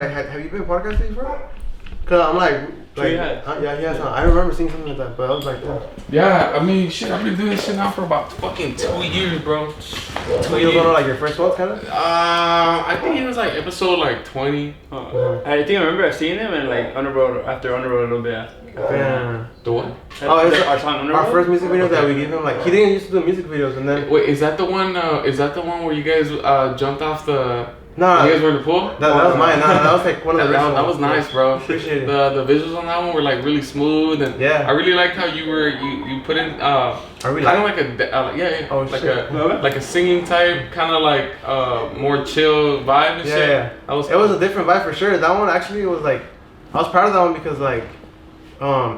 Have you been podcasting before? Cause I'm yeah, he has. I remember seeing something like that, but I was like, damn. Yeah, I mean, shit, I've been doing this shit now for about fucking 2 years, bro. So you was on like your first one, kind of? I think it was like episode like 20. I think I remember seeing him and like Underworld after Underworld a little bit. Yeah. The what? Oh, it's our song Underworld. Our first music video that we gave him. Like he didn't used to do music videos, and then Wait, is that the one? Is that the one where you guys jumped off the? nah, You guys were in the pool? that was mine. Nah, that was like one of the That original was ones. nice, bro. Appreciate it. The visuals on that one were like really smooth, and Yeah. I really liked how you put in Are we kind of like? like a yeah Oh, like shit. like a singing type kind of like more chill vibe and Yeah, shit. yeah. That was It was a different vibe for sure. That one actually was like, I was proud of that one because like,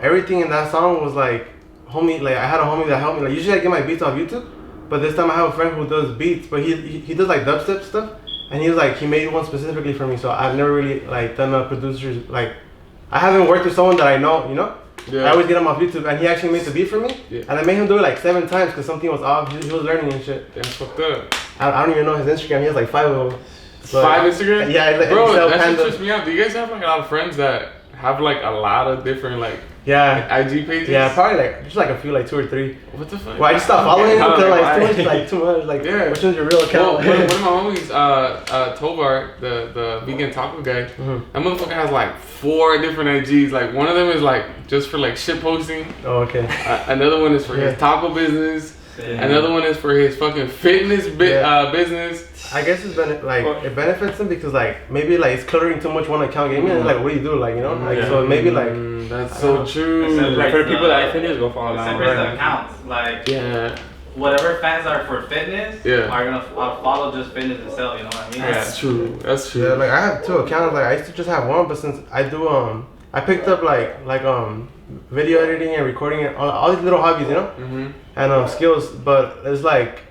everything in that song was like, homie. Like I had a homie that helped me. Like usually I get my beats off YouTube, but this time I have a friend who does beats, but he does like dubstep stuff. And he was like, he made one specifically for me, so I've never really like done a producer's like, I haven't worked with someone that I know, you know. Yeah. I always get him off YouTube, and he actually made the beat for me. Yeah. And I made him do it like 7 times because something was off. He was learning and shit. That's fucked up. I don't even know his Instagram. He has like 5 of them. But- 5 Instagram? Yeah, like, Bro, sell that shit pandas. trips me out. Do you guys have like a lot of friends that have like a lot of different like Yeah. IG pages? Yeah, probably like just like a few, like 2 or 3. What the fuck? Well, I just stopped following him I don't because know like why. it's too much, like too much. Like, Yeah. which one's your real Well, account? one of my homies, Tovar, the vegan taco guy, Mhm. that motherfucker has like 4 different IGs. Like one of them is like just for like shit posting. Oh, okay. Another one is for Yeah. his taco business. Yeah. Another one is for his fucking fitness Yeah. business. I guess it benefits him because like maybe like it's cluttering too much one account gaming. And, like what do you do, like, you know, like Yeah. so maybe like That's I so don't know. true. Like for the people that I fitness, go follow that Separate the one. accounts. Like Yeah, whatever fans are for fitness Yeah. are gonna follow just fitness itself. You know what I mean? that's true. That's true. yeah, like I have 2 accounts. Like I used to just have one, but since I do I picked up like video editing and recording and all these little hobbies, you know, Mhm. and skills. But it's like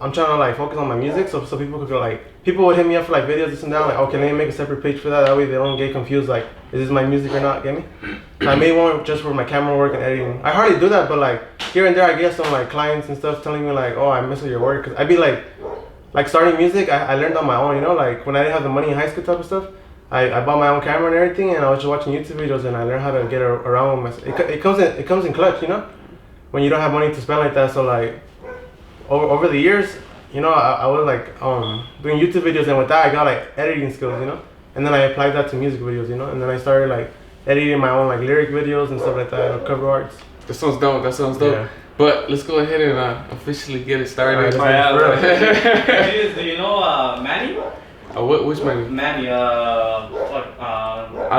I'm trying to like focus on my music, so people could like people would hit me up for like videos this and that. Like okay, let me make a separate page for that. That way they don't get confused. Like is this my music or not? Get me? So I made one just for my camera work and editing. I hardly do that, but like here and there I get some like clients and stuff telling me like, oh, I miss your work. Cause I'd be like starting music. I learned on my own, you know, like when I didn't have the money in high school type of stuff. I bought my own camera and everything, and I was just watching YouTube videos, and I learned how to get around with myself. It comes in clutch, you know, when you don't have money to spend like that. So like over the years, you know, I was like doing YouTube videos, and with that I got like editing skills, you know, and then I applied that to music videos, you know, and then I started like editing my own like lyric videos and stuff like that, or cover arts. That sounds dope. That sounds dope. Yeah. But let's go ahead and officially get it started. All right, let's get it started. Do you know Manny? Which man? Manny, I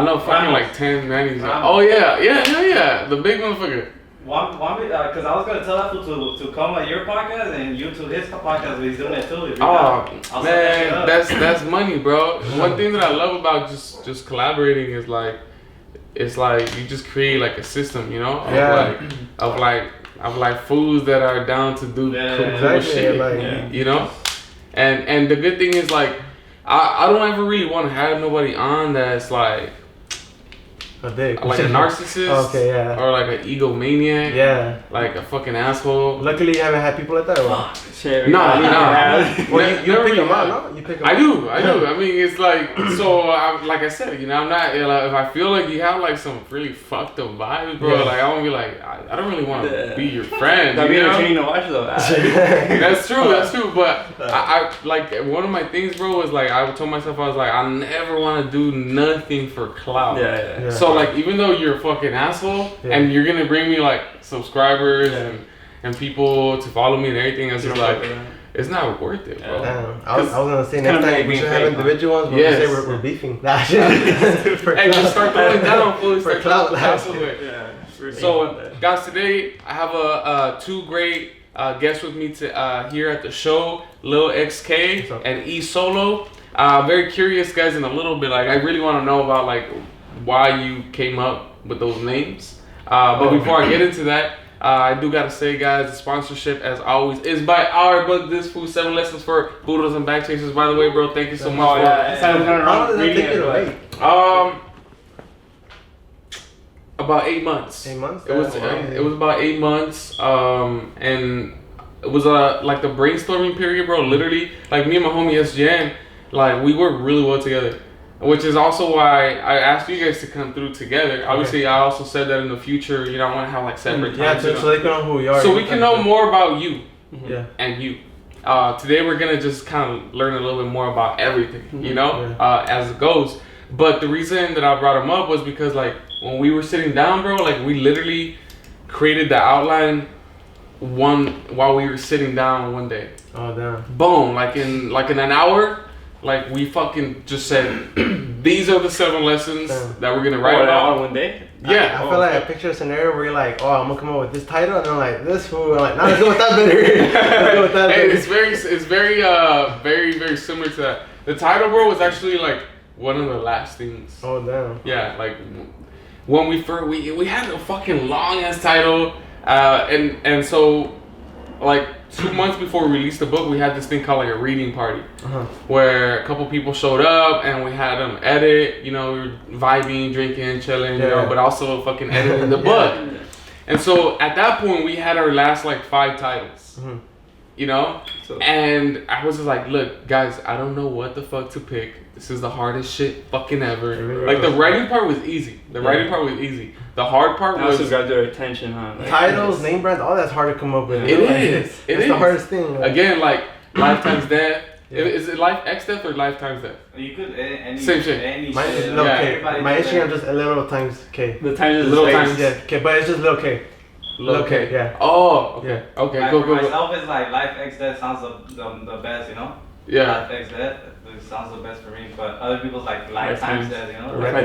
know fucking Ramos. like 10 nannies. Ramos. Oh yeah, the big motherfucker. Because I was gonna tell that fool to come at your podcast and you to his podcast, but he's doing it too. Oh I'll set that shit man, up. that's money, bro. One thing that I love about just collaborating is like, it's like you just create like a system, you know, Yeah. of like fools that are down to do Yeah, cool exactly, shit, like- you know. And the good thing is like, I don't ever really want to have nobody on that's like A dick. a narcissist, Okay, yeah. or like an egomaniac, Yeah. like a fucking asshole. Luckily you haven't had people like that. Or? Shit, No. Well, you Never pick really them out, had. no? You pick them I out. do. I mean, it's like, so, like I said, you know, I'm not, if I feel like you have like some really fucked up vibes, bro, Yeah. like I won't be like, I don't really want to be your friend, That'd be you know? entertaining to watch though. That's true, but I like, one of my things, bro, was like, I told myself, I was like, I never want to do nothing for clout. Yeah. So, like, even though you're a fucking asshole, Yeah. and you're gonna bring me, like, subscribers and people to follow me and everything, it's just like, it's not worth it, bro. Damn. I was gonna say next kinda time like we being should have fake, individual ones, but Yes. we say we're beefing. Nah, shit. For Hey, just start throwing down, fully For start clout, throwing last down year. Yeah. So, guys, today I have 2 great guests with me to here at the show, Lil K What's up? and E Solo. Very curious, guys, in a little bit. Like, I really want to know about like why you came up with those names. But before I get into that, I do gotta say, guys, the sponsorship, as always, is by our book, This Food 7 Lessons for Boodles and Back Chasers. By the way, bro, thank you so much. Oh yeah, it sounds kind of How wrong did that reading take it, it but away? About 8 months. 8 months? It was That's crazy. it was about 8 months. And it was like the brainstorming period, bro. Literally, like me and my homie SGN, like we worked really well together. which is also why I asked you guys to come through together. Obviously, I also said that in the future, you know, I want to have like separate times. Yeah, so they can know who we are. So we can know more about you. Yeah. And you. Today we're gonna just kind of learn a little bit more about everything, you know, as it goes. But the reason that I brought him up was because like when we were sitting down, bro, like we literally created the outline while we were sitting down one day. Oh damn. Boom! Like in an hour, like we fucking just said, these are the 7 lessons that we're gonna write about on one day. Yeah. I feel like I picture a scenario where you're like, oh, I'm gonna come up with this title, and then like this fool, and like, nah, let's go with that better. Let's go with that Hey, better. it's very similar to that. The title, bro, was actually like one of the last things. Oh damn. Yeah, like when we first we had a fucking long ass title, and so like 2 months before we released the book, we had this thing called like a reading party, where a couple people showed up and we had them edit. You know, we were vibing, drinking, chilling, you know, but also fucking editing the book. And so at that point, we had our last like 5 titles. You know, and I was just like, look, guys, I don't know what the fuck to pick. This is the hardest shit fucking ever. Like the writing part was easy. The hard part was also got their attention, huh? Like, Titles, name brands, all that's hard to come up with. It is. It's the hardest thing. Like. Again, like Lifetime's Death. Is it Life X Death or Lifetime's Death? You could any Same shit. Any Mine is shit. Lil K. Everybody My does Instagram that. just a little times K. The times is Little space. times. Yeah, K, but it's just Lil K. Lil K. Yeah. Oh, okay. Yeah. Okay, Like go. for myself, it's like Life X Death sounds the best, you know? Yeah. Life X Death, it sounds the best for me, but other people's like Lifetime's Death, you know? Right,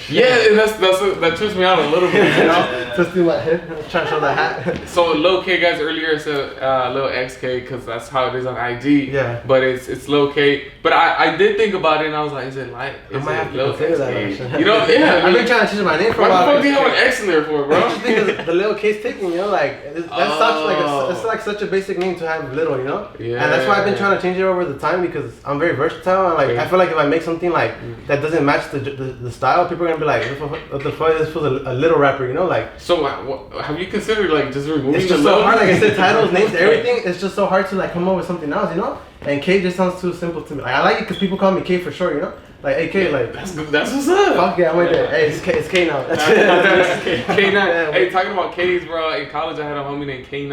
Yeah, and that trips me out a little bit, you know? Twisting my head, trying to show the hat. So Lil K, guys, earlier said Lil XK because that's how it is on IG. Yeah. But it's Lil K. But I did think about it and I was like, is it like I might have to consider that actually. You know, yeah. I've been trying to change my name for a Why while. the fuck do you have an X in there for, bro? Just because the Lil K's taking, you know, like that sucks. Like it's like such a basic name to have little, you know. Yeah. And that's why I've been trying to change it over the time because I'm very versatile and like I feel like if I make something like that doesn't match the style, people are gonna be like, what the fuck? This feels a little rapper, you know, like. So have you considered like just removing It's just so hard. Like I said, titles, names, everything. It's just so hard to like come up with something else, you know. And K just sounds too simple to me. Like, I like it because people call me K for short, you know. Like, hey K, like. That's what's up. Fuck yeah, I'm with it. Hey, it's K now. K9. Hey, talking about K's, bro. In college, I had a homie named K9.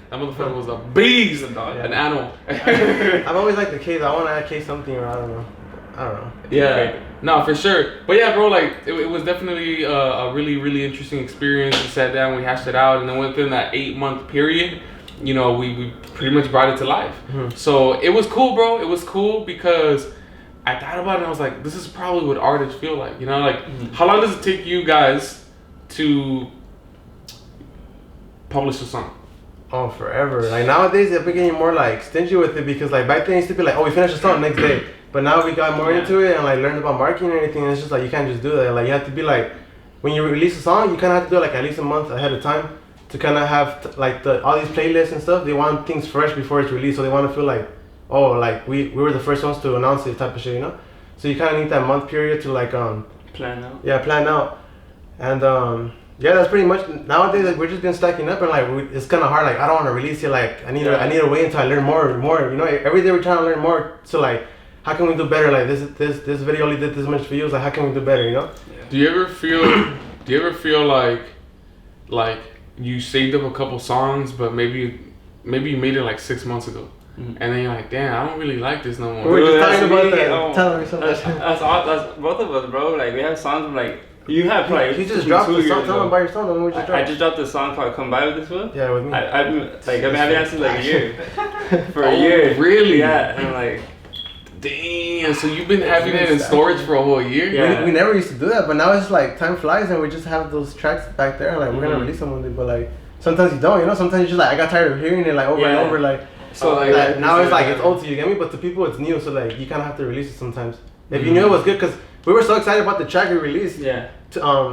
That motherfucker was a beast, an animal. I've always liked the K. I want to add K something or I don't know. Yeah. No, for sure. But yeah, bro, like it was definitely a really, really interesting experience. We sat down, we hashed it out, and then within that 8-month period, you know, we pretty much brought it to life. So it was cool, bro. It was cool because I thought about it and I was like, this is probably what artists feel like. You know, like how long does it take you guys to publish a song? Oh, forever. Like nowadays, they're getting more like stingy with it because like back then it used to be like, oh, we finished the song next day. But now we got more into it and like learned about marketing and everything. And it's just like you can't just do that. Like you have to be like, when you release a song, you kind of have to do it like at least a month ahead of time to kind of have like all these playlists and stuff. They want things fresh before it's released, so they want to feel like, oh, like we were the first ones to announce it type of shit, you know. So you kind of need that month period to like plan out. Yeah, plan out. And yeah, that's pretty much nowadays. Like, we're just been stacking up and like it's kind of hard. Like I don't want to release it. Like I need to wait until I learn more. You know, every day we're trying to learn more. So like, how can we do better? Like this video only did this much views. Like how can we do better? You know? Yeah. Do you ever feel like you saved up a couple songs, but maybe you made it like 6 months ago, and then you're like, damn, I don't really like this no more. We're just talking about that. Oh, Tell me something. That's both of us, bro. Like we have songs like. You have like you just dropped the song. Tell them about your song. Then we just dropped. I just dropped a song called "Come By With This One." Yeah, with me. I've been having that since like a year. For a year. Really? Yeah, and I'm like, damn. So you've been having it in storage for a whole year? Yeah. We never used to do that, but now it's like time flies and we just have those tracks back there. And like we're gonna release them one day, but like sometimes you don't. You know, sometimes you just like I got tired of hearing it like over and over. Like so like, now it's like it's old to you, get me? But to people it's new, so like you kind of have to release it sometimes. If you knew it was good, because we were so excited about the track we released. Yeah.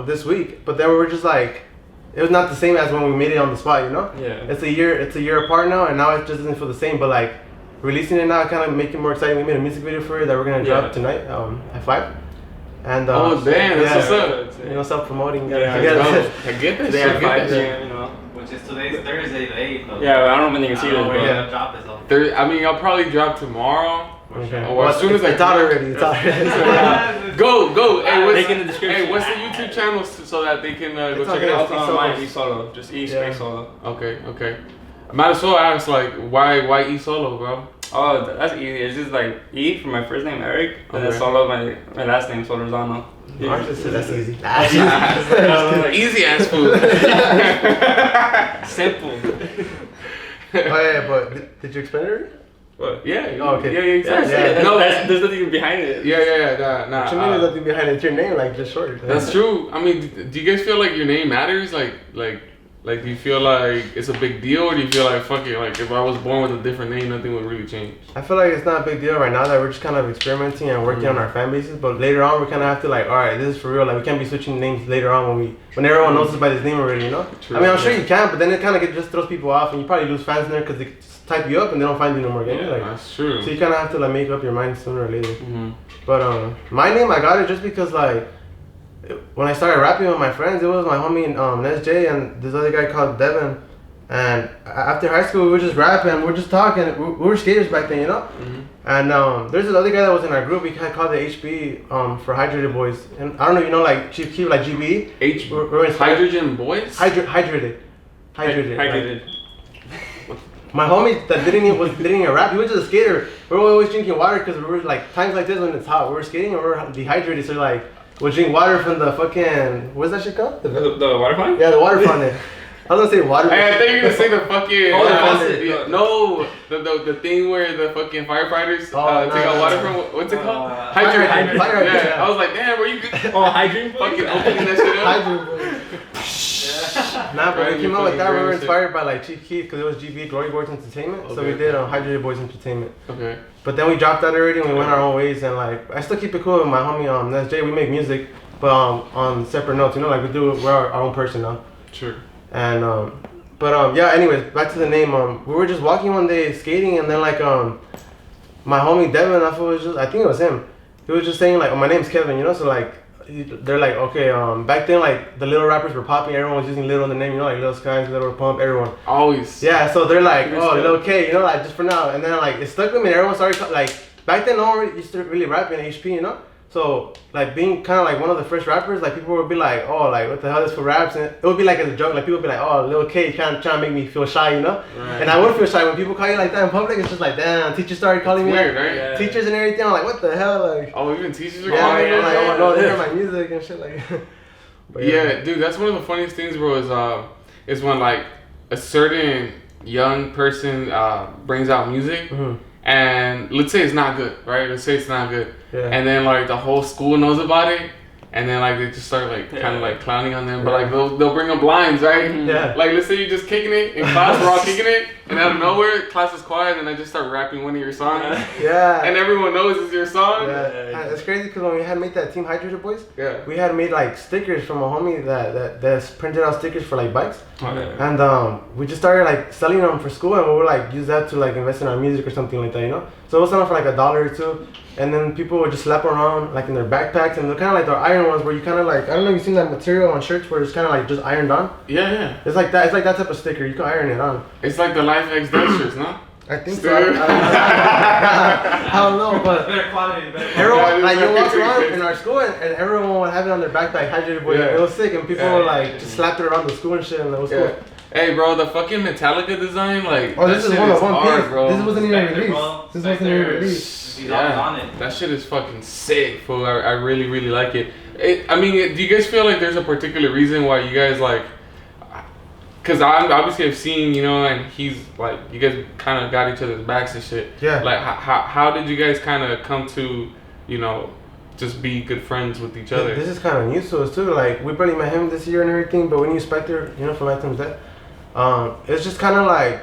This week, but then we were just like, it was not the same as when we made it on the spot, you know. Yeah. It's a year apart now, and now it just doesn't feel the same. But like, releasing it now kind of make it more exciting. We made a music video for it that we're gonna drop tonight at 5. And oh damn, that's what's up. You know, self-promoting. I get this. They have 5 shit. you know. Which is today's Thursday, the 8th. Yeah, I don't think you can see this, bro. Drop it, so. I mean, I'll probably drop tomorrow. Okay. Or as soon as I it's out already. It's out already. Go. Hey, Link in the description. Hey, what's the YouTube channel so that they can go It's check okay. it out? Also on E Solo, just E Yeah. space Solo. Okay. Might as well ask like why E Solo, bro? Oh, that's easy. It's just like E for my first name Eric, and Okay. then Solo my last name Solorzano. Mark just said that's easy. Easy ass food. Simple. Oh yeah, but did you explain it already? What? Yeah. Oh, okay. Yeah, exactly. Yeah. No, There's nothing behind it. Yeah. Nah. What you mean there's nothing behind it? It's your name, like just short. That's true. I mean, do you guys feel like your name matters? Like, do you feel like it's a big deal, or do you feel like fuck it? Like, if I was born with a different name, nothing would really change. I feel like it's not a big deal right now that we're just kind of experimenting and working on our fan bases. But later on, we kind of have to like, all right, this is for real. Like, we can't be switching names later on when everyone knows us by this name already, you know? True, I mean, I'm sure you can, but then it kind of just throws people off, and you probably lose fans in there because they just type you up and they don't find you no more. Yeah, Like, that's true. so you kind of have to like make up your mind sooner or later. Mm-hmm. But my name, I got it just because like when I started rapping with my friends, it was my homie Nes J and this other guy called Devin. And after high school, we would just rap and we're just talking. We were skaters back then, you know. Mm-hmm. And there's this other guy that was in our group. We had called the HB for Hydrated Boys. And I don't know, you know, like Chief Keef, like GBE. We're inspired. Hydrogen Boys. Hydrated. Hydrated. My homie that didn't even rap. He was just a skater. We were always drinking water because we were like times like this when it's hot. We were skating and we were dehydrated. So like we'll drink water from the fucking what's that shit called? The water fountain? Yeah, the water fountain. I was gonna say water. Hey, I think you're gonna say the fucking. Oh, the faucet. No, the thing where the fucking firefighters take out water from. What's it called? Hydrant. Yeah. I was like, damn, were you good? Oh, hydrant? Fucking opening that shit up. Hydrated. Nah, but we came out with that. We were inspired by like Chief Keef because it was GB Glory Boys Entertainment. So we did Hydrated Boys Entertainment. Okay. But then we dropped that already and we went our own ways. And like I still keep it cool with my homie Nes J. We make music, but on separate notes. You know, like we're our own person now. Sure. And yeah. Anyways, back to the name. We were just walking one day skating, and then like my homie Devin, I think it was him. He was just saying like, oh, my name's Kevin, you know. So like, they're like, okay. Back then like the little rappers were popping. Everyone was using Little in the name, you know, like Lil Skies, Little Pump, everyone. Always. Yeah. So they're like, oh, Lil K, you know, like just for now. And then like it stuck with me. And everyone started like back then, no one really used to really rap in HP, you know. So, like, being kind of like one of the first rappers, like, people would be like, oh, like, what the hell is for raps? And it would be like as a joke, like, people would be like, oh, Lil K trying to make me feel shy, you know? Right. And I would feel shy when people call you like that in public. It's just like, damn, teachers started calling me Weird, like, right? Yeah. teachers and everything. I'm like, what the hell? Like, Oh, even teachers are yeah, calling I'm you like, that? oh, no, they hear my music and shit, like. But Yeah, dude, that's one of the funniest things, bro. Is when like a certain young person brings out music, Mhm. and let's say it's not good, right? Let's say it's not good, Yeah. and then like the whole school knows about it, and then like they just start like Yeah. kind of like clowning on them, but like they'll bring up lines, right? Yeah. Like let's say you're just kicking it in class, we're all kicking it, and out of nowhere class is quiet, and I just start rapping one of your songs, Yeah. and everyone knows it's your song. Yeah. And it's crazy because when we had made that Team Hydrated Boys, Yeah. we had made like stickers from a homie that's printed out stickers for like bikes. Okay. And we just started like selling them for school, and we would like use that to like invest in our music or something like that, you know. So we'll sell them for like $1 or $2, and then people would just slap around like in their backpacks, and they're kind of like the iron ones where you kind of like, I don't know if you've seen that material on shirts where it's kind of like just ironed on. Yeah. It's like that. It's like that type of sticker. You can iron it on. It's like the Life X Death shirts, no? I think so. Still? I don't know, but Better quality, better quality. everyone like you walk around in our school, and everyone would have it on their backpack, Hydrated Boy. Yeah. It was sick, and people Yeah. would like just slapped it around the school and shit, and it was Yeah. cool. Hey, bro, the fucking Metallica design, like, Oh, that this is shit one of One hard, Piece. bro. This wasn't even Spectre, released. bro. This wasn't even Spectre. released. He's always on it. That shit is fucking sick, fool. I really, really like it. I mean, do you guys feel like there's a particular reason why you guys like? Because I obviously have seen, you know, and he's like, you guys kind of got each other's backs and shit. Yeah. Like, how did you guys kind of come to, you know, just be good friends with each other? This is kind of news to us too. Like we barely met him this year and everything, but we knew Spectre, you know, from Acton's Death. It's just kind of like,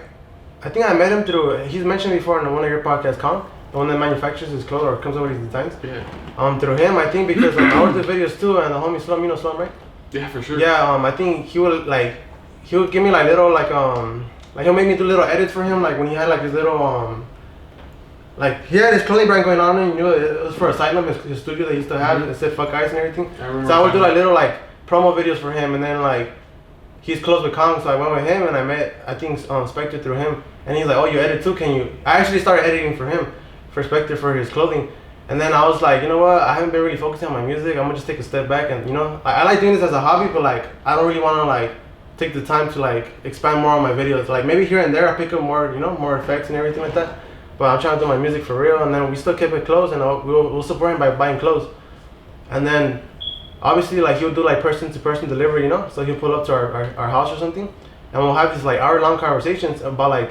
I think I met him through. He's mentioned before on one of your podcasts, Kong, the one that manufactures his clothes or comes up with his designs. Yeah. Through him, I think because I would do videos too, and the homie Slum, you know Slum, right? Yeah, for sure. Yeah. I think he would give me like little like he'll make me do little edits for him, like when he had like his little like he had his clothing brand going on, and you know it was for Asylum, his studio that he used to have. It said fuck ice and everything. So I would do like little like promo videos for him, and then like he's close with Kong, so I went with him, and I met I think Spectre through him, and he's like, oh, you edit too? Can you? I actually started editing for him perspective for his clothing. And then I was like, you know what? I haven't been really focusing on my music. I'm gonna just take a step back, and I like doing this as a hobby, but like I don't really want to like take the time to like expand more on my videos. Like maybe here and there I pick up more, more effects and everything like that. But I'm trying to do my music for real, and then we still keep it close, and we'll support him by buying clothes. And then obviously like he'll do like person to person delivery, so he'll pull up to our house or something, and we'll have these like hour-long conversations about like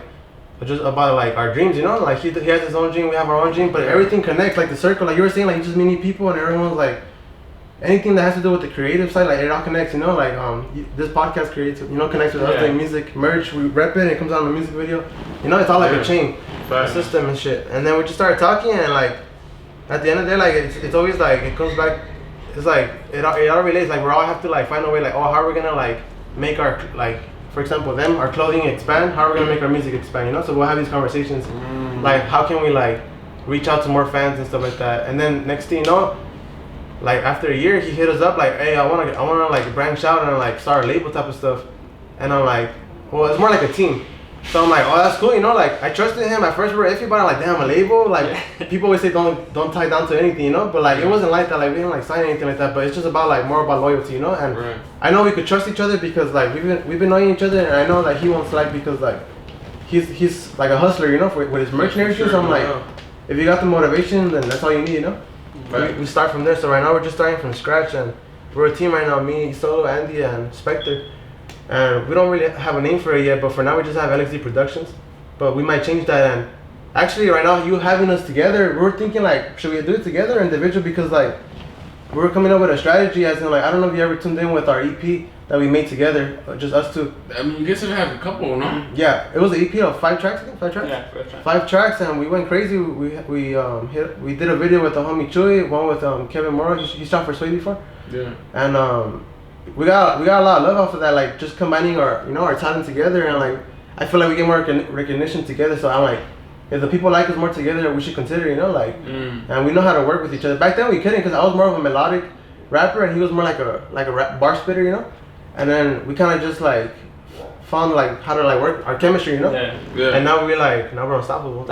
our dreams, like he has his own dream, we have our own dream, but everything connects, like the circle, like you were saying, like you just meet people and everyone's like anything that has to do with the creative side, like it all connects, like this podcast creates, connects with us doing music, merch, we rep it, and it comes out in the music video, it's all like a chain, a system and shit. And then we just started talking, and like at the end of the day, like it's always like it comes back, it's like it all relates, like we all have to like find a way, like how are we gonna like make our, like for example our clothing expand, how are we gonna make our music expand, so we'll have these conversations, like how can we like reach out to more fans and stuff like that. And then next thing you know, like after a year, he hit us up like, hey, I wanna like branch out and like start a label type of stuff. And I'm like, well, it's more like a team. So I'm like, oh, that's cool, like I trusted him. At first we were iffy about it, like damn, a label, like people always say don't tie down to anything, but like it wasn't like that, like we didn't like sign anything like that, but it's just about like more about loyalty, and I know we could trust each other because like we've been knowing each other, and I know that he won't slack because like he's like a hustler, with his merch and everything. So I'm like, if you got the motivation, then that's all you need, Right. We start from there. So right now we're just starting from scratch, and we're a team right now, me, Solo, Andy, and Spectre. And we don't really have a name for it yet, but for now we just have LXD Productions. But we might change that. And actually right now, you having us together, we're thinking like, should we do it together or individual? Because like we're coming up with a strategy, as in like, I don't know if you ever tuned in with our EP that we made together, just us two. I mean, you guys have a couple, no? Yeah, it was an EP of 5 tracks, I think, 5 tracks? Yeah, 5 tracks. 5 tracks, and we went crazy. We did a video with the homie Chewy, one with Kevin Morrow. He shot for Sway before. Yeah. And we got a lot of love off of that, like just combining our our talent together, and like I feel like we get more recognition together. So I'm like, if the people like us more together, we should consider, and we know how to work with each other. Back then we couldn't, because I was more of a melodic rapper and he was more like a rap bar spitter, and then we kind of just like found like how to like work our chemistry, Yeah. And now we're unstoppable.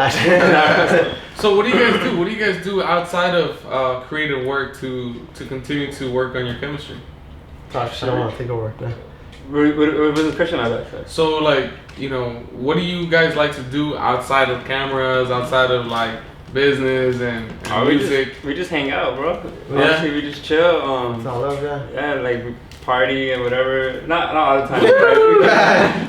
So what do you guys do? What do you guys do outside of creative work to continue to work on your chemistry? Gosh, I don't want to take over. No. What was the question I like? So like, what do you guys like to do outside of cameras, outside of like business and music? We just hang out, bro. Yeah. Honestly, we just chill. It's all love, Yeah, like we party and whatever. Not all the time.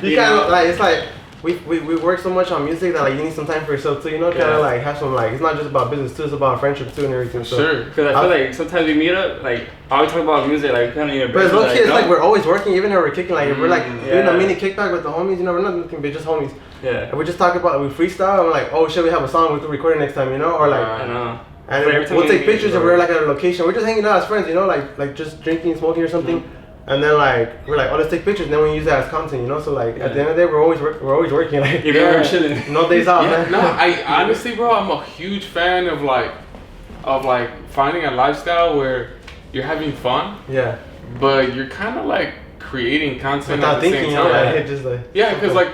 You kind of like, it's like we work so much on music that like you need some time for yourself too, kind of like have some, like it's not just about business too, it's about friendship too and everything. So sure. Because I feel like sometimes we meet up, like I always talk about music, like we kind of need a break. But it's low-key, it's like we're always working, even if we're kicking, like if we're like doing a Yeah. mini kickback with the homies, we're not nothing but just homies. Yeah. And we just talk about, we freestyle, and we're like, oh shit, we have a song, we can record it next time, or like, I know. and But every time we'll we take meet, pictures if we're like at a location, we're just hanging out as friends, like just drinking, smoking or something. And then like we're like, oh, let's take pictures. And then we use that as content, So like at the end of the day, we're always working. Like Even when we're chilling. no days off, man. No, I honestly, bro, I'm a huge fan of like finding a lifestyle where you're having fun. Yeah. But you're kind of like creating content Without at the thinking, same time. like, just like. Yeah, because like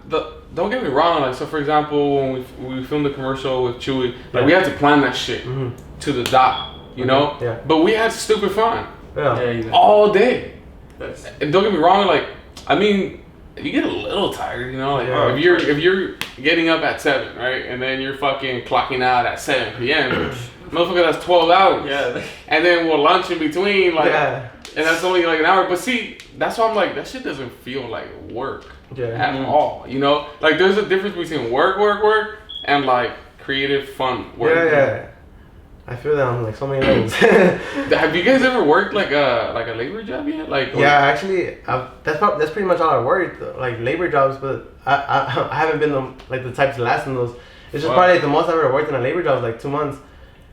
don't get me wrong. Like, so for example, when we filmed the commercial with Chewy, like we had to plan that shit to the dot, Yeah. But we had stupid fun. Yeah. All day. That's, And don't get me wrong, like, I mean, you get a little tired, like if you're getting up at 7, right, and then you're fucking clocking out at 7 p.m. Motherfucker, that's 12 hours. yeah. And then we'll lunch in between, like, Yeah. and that's only like an hour. But see, that's why I'm like, that shit doesn't feel like work at all. Like there's a difference between work, and like creative fun work. Yeah. I feel that on like so many levels. Have you guys ever worked like a labor job yet? Like yeah, actually, that's pretty much all I worked, like labor jobs. But I haven't been like the type to last in those. It's just probably the most I've ever worked in a labor job is like 2 months.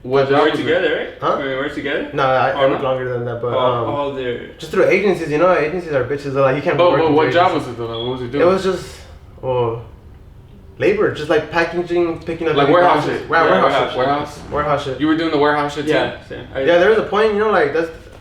What We job work was it? together, right? Huh? We work together? No, I worked no? longer than that, but all the... just through agencies, agencies are bitches. Like you can't. But what job was it though? Like, what was it doing? It was just labor, just like packaging, picking up like warehouse shit. Warehouse. Warehouse. Warehouse shit. You were doing the warehouse shit too. Yeah, same. Yeah, there was a point, like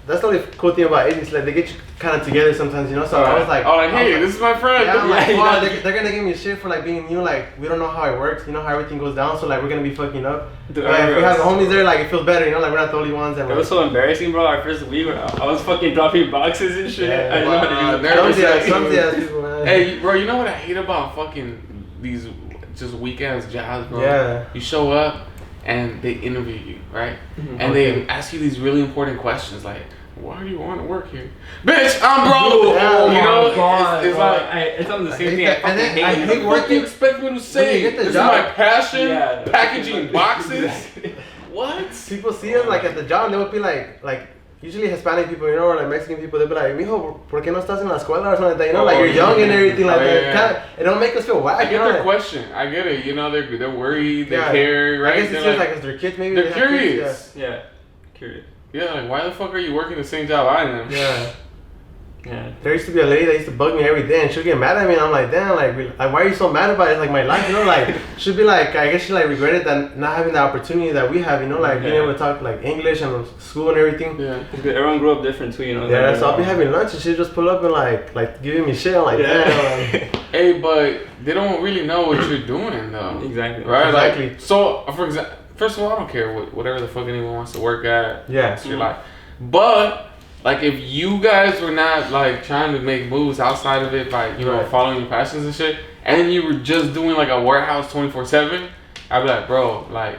that's the only cool thing about agencies. Like they get you kind of together sometimes, you know. So I was like, hey, this is my friend. Yeah, I'm like, Yeah, wow, they're gonna give me shit for like being new. Like we don't know how it works, you know how everything goes down. So like we're gonna be fucking up. Dude, If we have the homies there, like it feels better, you know. Like we're not the only ones. And It was so embarrassing, bro. Our first week, I was fucking dropping boxes and shit. Yeah, I didn't know how to do it. clumsy ass people, man. Hey, bro, you know what I hate about fucking these just weak ass jobs, bro? Yeah. You show up and they interview you, right? Mhm. And they ask you these really important questions like, why do you want to work here? Bitch, I'm broke! Yeah, you know? God, It's like, it's on the I same hate thing. that. And then I hate what do you working. expect me to say? get the This job. is my passion? Yeah. Packaging boxes? Exactly. What? People see us like at the job, they would be like usually Hispanic people, you know, or like Mexican people, they'll be like, mijo, ¿por qué no estás en la escuela or something like that? You know, like you're young and everything like that. Yeah. Kinda, it don't make us feel whack. I you get know, their like, question. I get it. You know, they're worried, they Yeah. care, right? I guess They're it's just like it's their kids maybe. they're they have kids, curious. Yeah, curious. Yeah, like why the fuck are you working the same job I am? Yeah. Yeah. There used to be a lady that used to bug me every day and she'd get mad at me and I'm like, damn, like why are you so mad about it? It's like my life, you know, like she'd be like, I guess she like regretted that not having the opportunity that we have, you know, like being able to talk like English and school and everything. Yeah. Because everyone grew up different too, you know. Yeah, like, so I'll be having lunch and she'd just pull up and like giving me shit. I'm like, damn. Like, Hey, but they don't really know what you're doing though. Exactly. Right? Exactly. Like, so, for example, first of all, I don't care whatever the fuck anyone wants to work at. Yeah. It's your life. But like, if you guys were not like trying to make moves outside of it by Right. following your passions and shit, and then you were just doing like a warehouse 24/7, I'd be like, bro, like,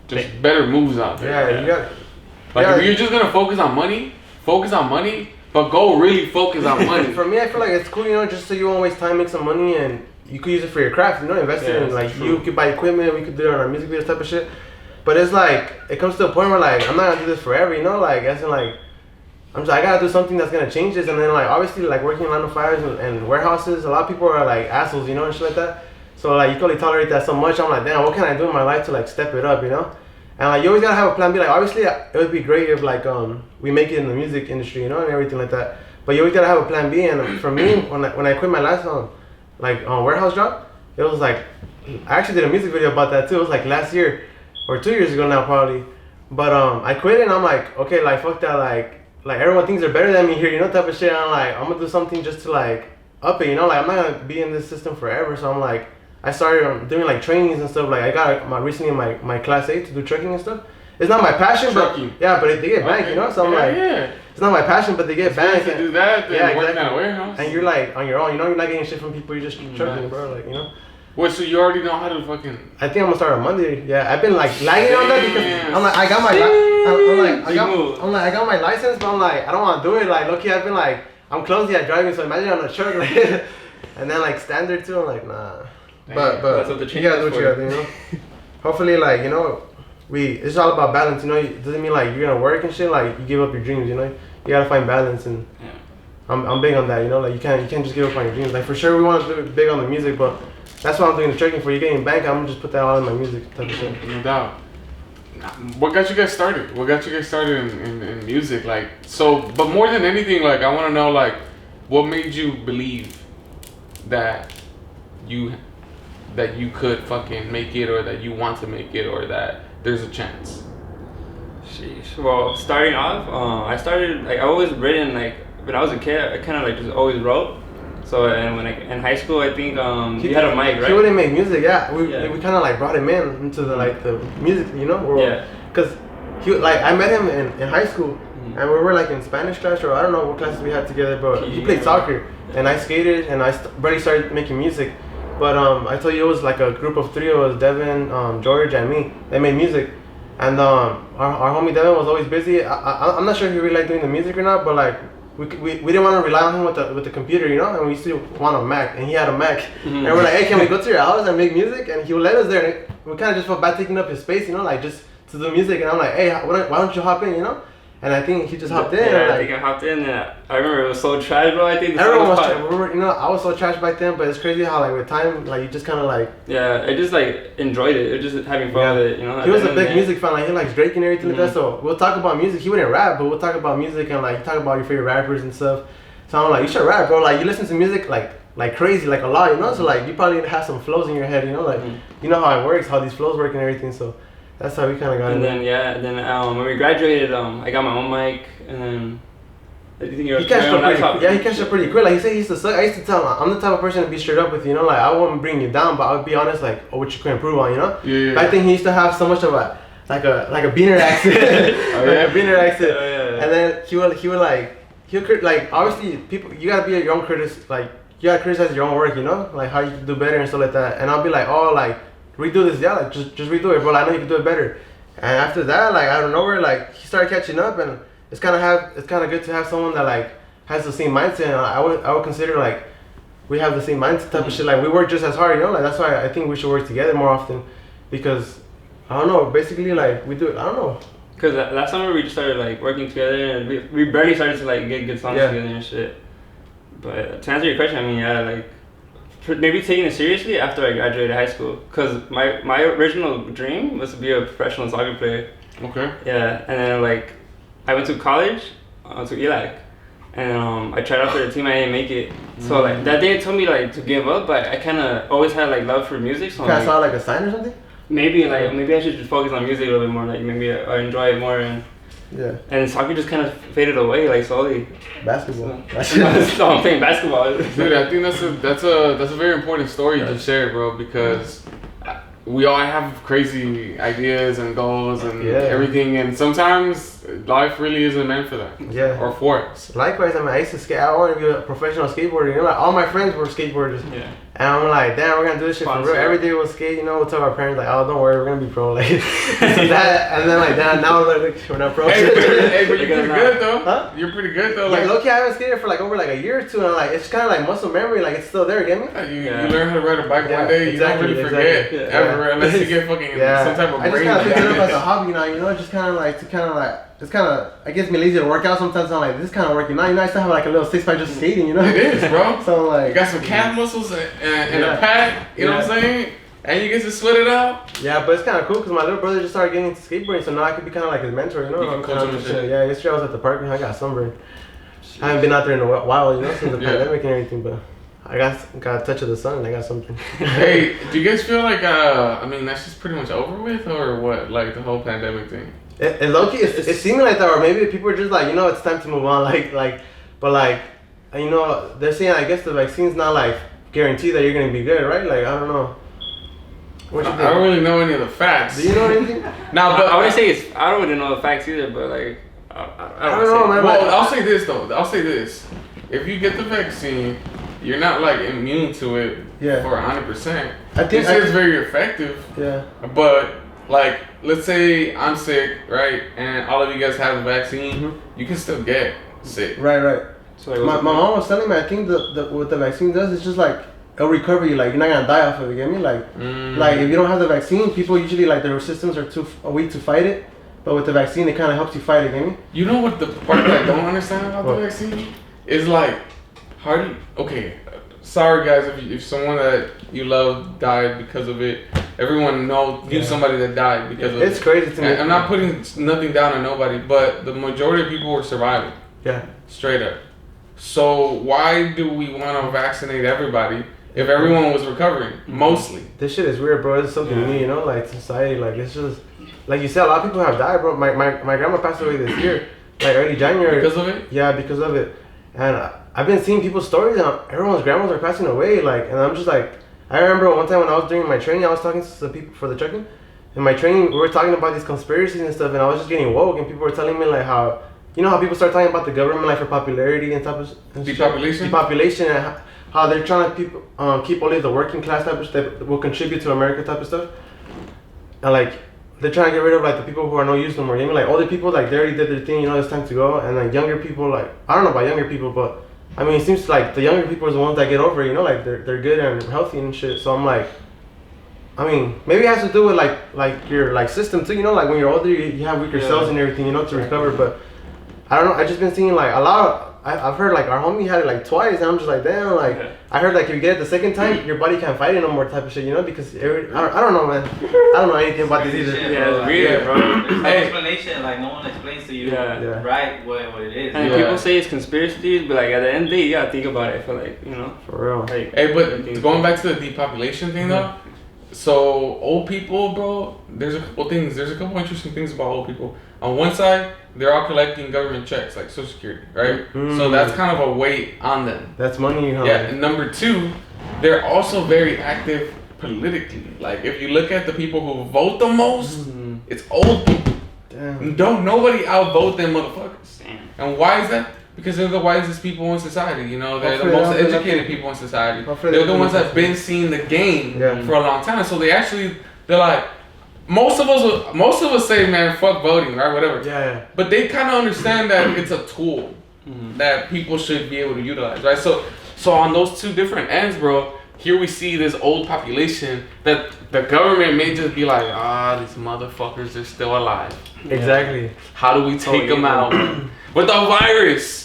just better moves out there. yeah, you got. Like, yeah. if you're just gonna focus on money, but go really focus on money. For me, I feel like it's cool, you know, just so you won't waste time, make some money, and you could use it for your craft, you know, invest it in, that's like, true. you could buy equipment, we could do it on our music videos type of shit. But it's like, it comes to a point where, like, I'm not gonna do this forever, you know, like, as in, like, I gotta do something that's gonna change this, and then, like, obviously, like, working in 9to5s and warehouses, a lot of people are, like, assholes, you know, and shit like that. So, like, you can only tolerate that so much. I'm like, damn, what can I do in my life to, like, step it up, you know? And, like, you always gotta have a plan B. Like, obviously, it would be great if, like, we make it in the music industry, you know, and everything like that. But you always gotta have a plan B. And for me, when I quit my last, warehouse job, it was, like, I actually did a music video about that, too. It was, like, last year, or 2 years ago now, probably. But, I quit it, and I'm like, okay, like, fuck that, like everyone thinks they're better than me here, you know, type of shit. And I'm like, I'm gonna do something just to like up it, you know, like I'm not gonna be in this system forever. So I'm like, I started doing like trainings and stuff. Like I got recently my class 8 to do trucking and stuff. It's not my passion, Trucking. but yeah, but they get banked, you know. So I'm like, it's not my passion, but they get banked. To do that, then Yeah, working exactly. at a warehouse. And you're like on your own, you know, you're not getting shit from people. You're just trucking, bro. Like, you know. Wait, so you already know how to fucking? I think I'm gonna start on Monday. Yeah, I've been like lagging on that because Damn. I'm like, I got my, I got my license, but I'm like, I don't want to do it. Like, look, I've been like, I'm clumsy at driving, so imagine on a truck, like, and then like standard too. I'm like, nah. But That's what the you gotta do what you gotta do, you know. Hopefully, like, you know, it's all about balance. You know, it doesn't mean like you're gonna work and shit. Like you give up your dreams. You know, you gotta find balance, and I'm big on that. You know, like you can't just give up on your dreams. Like for sure, we want to do it big on the music, but that's what I'm doing the trucking for. You getting bank, I'm gonna just put that all in my music type of shit. No doubt. What got you guys started? What got you guys started in music? Like, so, but more than anything, like, I want to know, like, what made you believe that you could fucking make it, or that you want to make it, or that there's a chance? Sheesh. Well, starting off, I started, like, I always written, like, when I was a kid, I kind of, like, just always wrote. So, and when in high school, I think you had a mic, right? He wouldn't make music, yeah. We kind of like brought him into the like the music, you know, world. Yeah. Cause I met him in high school, and we were like in Spanish class, or I don't know what classes we had together, but he played soccer, and I skated, and I really started making music. But I told you it was like a group of three. It was Devin, George, and me. They made music, and our homie Devin was always busy. I'm not sure if he really liked doing the music or not, but like. We didn't want to rely on him with the computer, you know, and we used to want a Mac, and he had a Mac, and we're like, hey, can we go to your house and make music? And he would let us there, and we kind of just felt bad taking up his space, you know, like just to do music. And I'm like, hey, why don't you hop in, you know? And I think he just hopped in. Yeah, and I think I hopped in, and I remember it was so trash, bro. I think everyone was trash. You know, I was so trash back then, but it's crazy how like with time, like you just kind of like. Yeah, I just like enjoyed it. It was just having fun with it, you know. He was a big music fan. Like he likes Drake and everything like that. So we'll talk about music. He wouldn't rap, but we'll talk about music and like talk about your favorite rappers and stuff. So I'm like, you should rap, bro. Like you listen to music like crazy, like a lot, you know. So like you probably have some flows in your head, you know, like you know how it works, how these flows work and everything. So that's how we kind of got and in. Then when we graduated, I got my own mic, and then do you think you're He catched on up that pretty. topic? Yeah, he catched up pretty quick. Like he said, he used to suck. I used to tell him, I'm the type of person to be straight up with you. You know, like I won't bring you down, but I would be honest, like what you could improve on. You know. Yeah. I think he used to have so much of a like a beaner accent, like a beaner accent, and then he would like obviously people, you gotta be your own critic, like you gotta criticize your own work, you know, like how you can do better and stuff like that. And I'll be like, oh, like redo this, yeah, like just redo it, bro. I know you can do it better. And after that, like out of nowhere, like he started catching up, and it's kind of good to have someone that like has the same mindset. And I would consider like we have the same mindset type of shit. Like we work just as hard, you know. Like that's why I think we should work together more often, because I don't know. Basically, like we do it. I don't know. Cause last summer we just started like working together, and we barely started to like get good songs together and shit. But to answer your question, I mean, yeah, like maybe taking it seriously after I graduated high school. Cause my original dream was to be a professional soccer player. Okay. Yeah, and then like I went to college, to ELAC, and I tried out for the team. I didn't make it. So like that day it told me like to give up, but I kind of always had like love for music. So I saw like a sign or something. Maybe I should just focus on music a little bit more. Like maybe I enjoy it more, and soccer just kind of faded away like slowly. Basketball. So I'm playing basketball. Dude, I think that's a very important story you just shared, bro, because we all have crazy ideas and goals and everything, and sometimes life really isn't meant for that. Yeah. Or for us. Likewise, I mean, I used to skate. I wanted to be a professional skateboarder. You know, like all my friends were skateboarders. Yeah. And I'm like, damn, we're gonna do this shit for real. Every day we'll skate. You know, we'll tell our parents like, oh, don't worry, we're gonna be pro. Like, that, and then like, damn, now look, we're not pro. Hey, but you're pretty good though. Huh? You're pretty good though. Like, low-key, I haven't skated for like over like a year or two, and I'm like, it's kind of like muscle memory. Like, it's still there. Get me? You learn how to ride a bike one day, you don't really forget ever unless you get fucking some type of brain I just kind of picked it up damage. as a hobby now. You know, just kind of like it's kind of, I guess me lazy to work out sometimes. I'm like, this is kind of working now. You know, I still have like a little 6-pack just skating, you know? It is, bro. So I'm like, you got some calf muscles and a pack, you know what I'm saying? And you get to sweat it out. Yeah, but it's kind of cool because my little brother just started getting into skateboarding, so now I could be kind of like his mentor, you know? You can coach him and shit. Yeah, yesterday I was at the park and I got sunburned. I haven't been out there in a while, you know, since the pandemic and everything, but I got a touch of the sun and I got something. Hey, do you guys feel like, I mean, that's just pretty much over with, or what? Like the whole pandemic thing? It low-key, it's seeming like that, or maybe people are just like, you know, it's time to move on, but like, you know, they're saying, I guess the vaccine's not like guarantee that you're gonna be good, right? Like, I don't know. What you think? I don't really know any of the facts. Do you know anything? No, but I wouldn't say I don't really know the facts either, but like, I don't know, man. Well, I'll say this though. I'll say this. If you get the vaccine, you're not like immune to it for 100%. I think it's very effective. Yeah. But like, let's say I'm sick, right, and all of you guys have the vaccine, you can still get sick. Right. So my mom was telling me, I think what the vaccine does is just like it'll recover you. Like you're not gonna die off of it. You get me? Like if you don't have the vaccine, people usually like their systems are too weak to fight it. But with the vaccine, it kind of helps you fight it. Get me? You know what the part that I don't understand about the vaccine is like, how do you, okay? Sorry guys, if someone that you love died because of it, everyone knew somebody that died because of it. It's crazy to me. I'm not putting nothing down on nobody, but the majority of people were surviving. Yeah. Straight up. So why do we want to vaccinate everybody if everyone was recovering? Mostly. This shit is weird, bro. It's something new, you know, like society, like it's just, like you said, a lot of people have died, bro. My grandma passed away this year, like early January. Because of it? Yeah, because of it. And I've been seeing people's stories, and everyone's grandmas are passing away, like, and I'm just like, I remember one time when I was doing my training, I was talking to some people for the trucking. In my training, we were talking about these conspiracies and stuff, and I was just getting woke, and people were telling me like how, you know how people start talking about the government like for popularity and type of depopulation, and how they're trying to keep only the working class type of stuff that will contribute to America type of stuff, and like they're trying to get rid of like the people who are no use no more. You know, like older people, like they already did their thing, you know, it's time to go, and like younger people, like I don't know about younger people, but I mean it seems like the younger people are the ones that get over it, you know, like they're good and healthy and shit. So I'm like, I mean, maybe it has to do with like your like system too, you know, like when you're older you have weaker cells and everything, you know, to recover. But I don't know, I just been seeing like a lot of, I've heard like our homie had it like twice, and I'm just like, damn, like I heard like if you get it the second time, your body can't fight it no more type of shit, you know, because I don't know, man. I don't know anything about this either. Yeah, it's weird, bro. There's no explanation, like no one explains to you right what it is. And people say it's conspiracies, but like at the end of the day, you gotta think about it. I feel like, you know, for real. Like, hey, but going back to the depopulation thing though, so old people, bro, there's a couple things. There's a couple interesting things about old people. On one side, they're all collecting government checks like Social Security, right? So that's kind of a weight on them. That's money, huh? Yeah. And number two, they're also very active politically. Like if you look at the people who vote the most, it's old people. Damn. Don't nobody outvote them motherfuckers. Damn. And why is that? Because they're the wisest people in society, you know, they're the most educated people in society. They're the ones that have been seeing the game for a long time. So they're like, most of us say, man, fuck voting, right? Whatever. Yeah. But they kind of understand that it's a tool that people should be able to utilize, right? So on those two different ends, bro, here we see this old population that the government may just be like, these motherfuckers are still alive. Exactly. How do we take them out with the virus?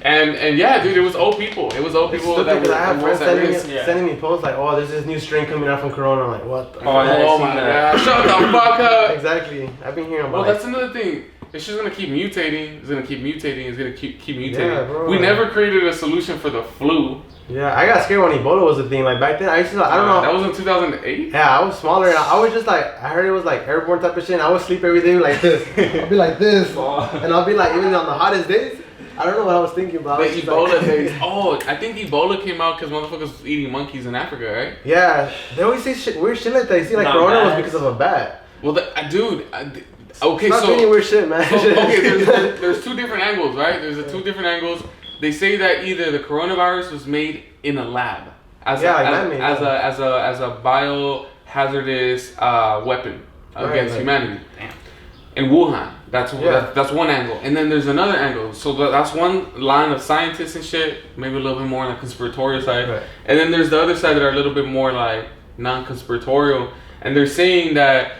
And yeah, dude, it was old people. It was old people that were I have friends risk. sending me posts like, oh, there's this new strain coming out from Corona. I'm like, what? Oh my god, shut the fuck up. Exactly. I've been hearing about. Well, that's another thing. It's just gonna keep mutating. It's gonna keep mutating. It's gonna keep mutating. Yeah, bro. We never created a solution for the flu. Yeah, I got scared when Ebola was a thing. Like back then, I used to, I don't know. That was in 2008. Yeah, I was smaller and I was just like, I heard it was like airborne type of shit. And I would sleep every day like this. I'll be like this, and I'll be like, even on the hottest days. I don't know what I was thinking about. The Ebola days. Oh, I think Ebola came out because motherfuckers was eating monkeys in Africa, right? Yeah, they always say weird shit like that. You see, like Corona was because of a bat. Well, dude. Okay, Stop doing weird shit, man. Okay, there's two different angles, right? There's two different angles. They say that either the coronavirus was made in a lab as a biohazardous weapon against humanity. Damn. In Wuhan, that's one angle, and then there's another angle. So that's one line of scientists and shit, maybe a little bit more on the conspiratorial side, and then there's the other side that are a little bit more like non-conspiratorial, and they're saying that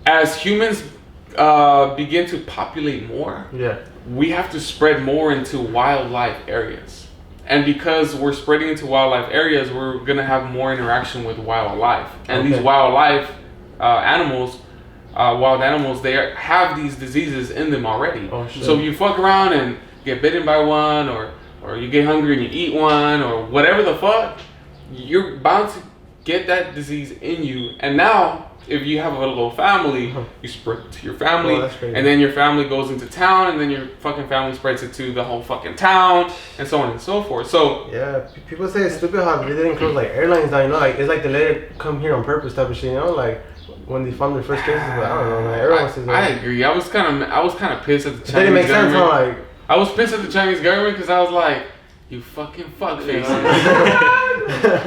as humans begin to populate more, we have to spread more into wildlife areas, and because we're spreading into wildlife areas, we're gonna have more interaction with wildlife, and these wildlife animals. Wild animals, they have these diseases in them already. So if you fuck around and get bitten by one, or you get hungry and you eat one, or whatever the fuck, you're bound to get that disease in you. And now, if you have a little family, you spread it to your family, and then your family goes into town, and then your fucking family spreads it to the whole fucking town, and so on and so forth. So yeah, people say it's stupid how they didn't close like airlines down. You know, like it's like they let it come here on purpose type of shit. You know, like. When they found their first cases, but I don't know, man. Everyone says that. I agree. I was kind of pissed at the Chinese didn't make sense, government. huh? Like, I was pissed at the Chinese government because I was like, you fucking fuckfaces.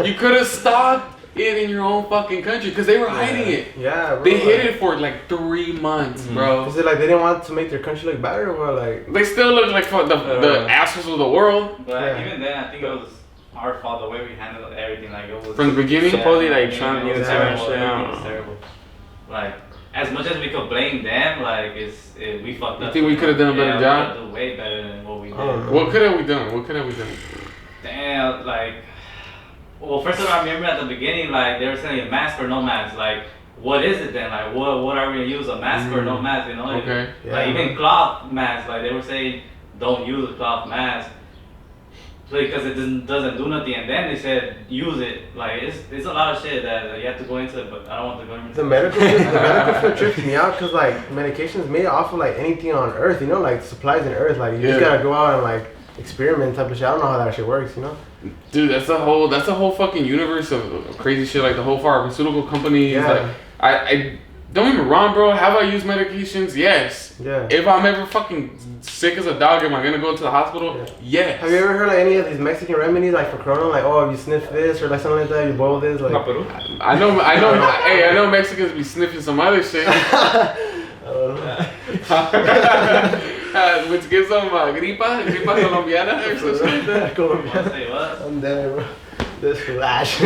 You could have stopped it in your own fucking country because they were hiding it. Yeah, bro. They hid it for like 3 months, bro. Is it like they didn't want to make their country look better, or like? They still look like the assholes of the world. But even then, I think it was our fault the way we handled everything. Like it was from the beginning. Supposedly, like Trump knew it was terrible. Like, as much as we could blame them, like, we fucked up. You think we could have done a better job? We could do way better than what we did. What could have we done? Damn, like, well, first of all, I remember at the beginning, like, they were saying mask or no mask. Like, what is it then? Like, what are we gonna use, a mask or no mask? You know, like even cloth masks. Like, they were saying, don't use a cloth mask. Because it doesn't do nothing, and then they said use it. Like it's a lot of shit that you have to go into, but I don't want to go into. The medical field trips me out because like medications made off of like anything on Earth, you know, like supplies in Earth. Like you just gotta go out and like experiment type of shit. I don't know how that shit works, you know. Dude, that's a whole fucking universe of crazy shit. Like the whole pharmaceutical companies. Yeah. Like I don't get me wrong, bro. Have I used medications? Yes. Yeah. If I'm ever fucking sick as a dog, am I gonna go to the hospital? Yeah. Yes. Have you ever heard like any of these Mexican remedies, like for Corona, like if you sniff this or like something like that, you boil this, like. I know. Hey, I know Mexicans be sniffing some other shit. Which gives them gripa colombiana or something like that. Colombiana. Say what? I'm dead, bro. This flash.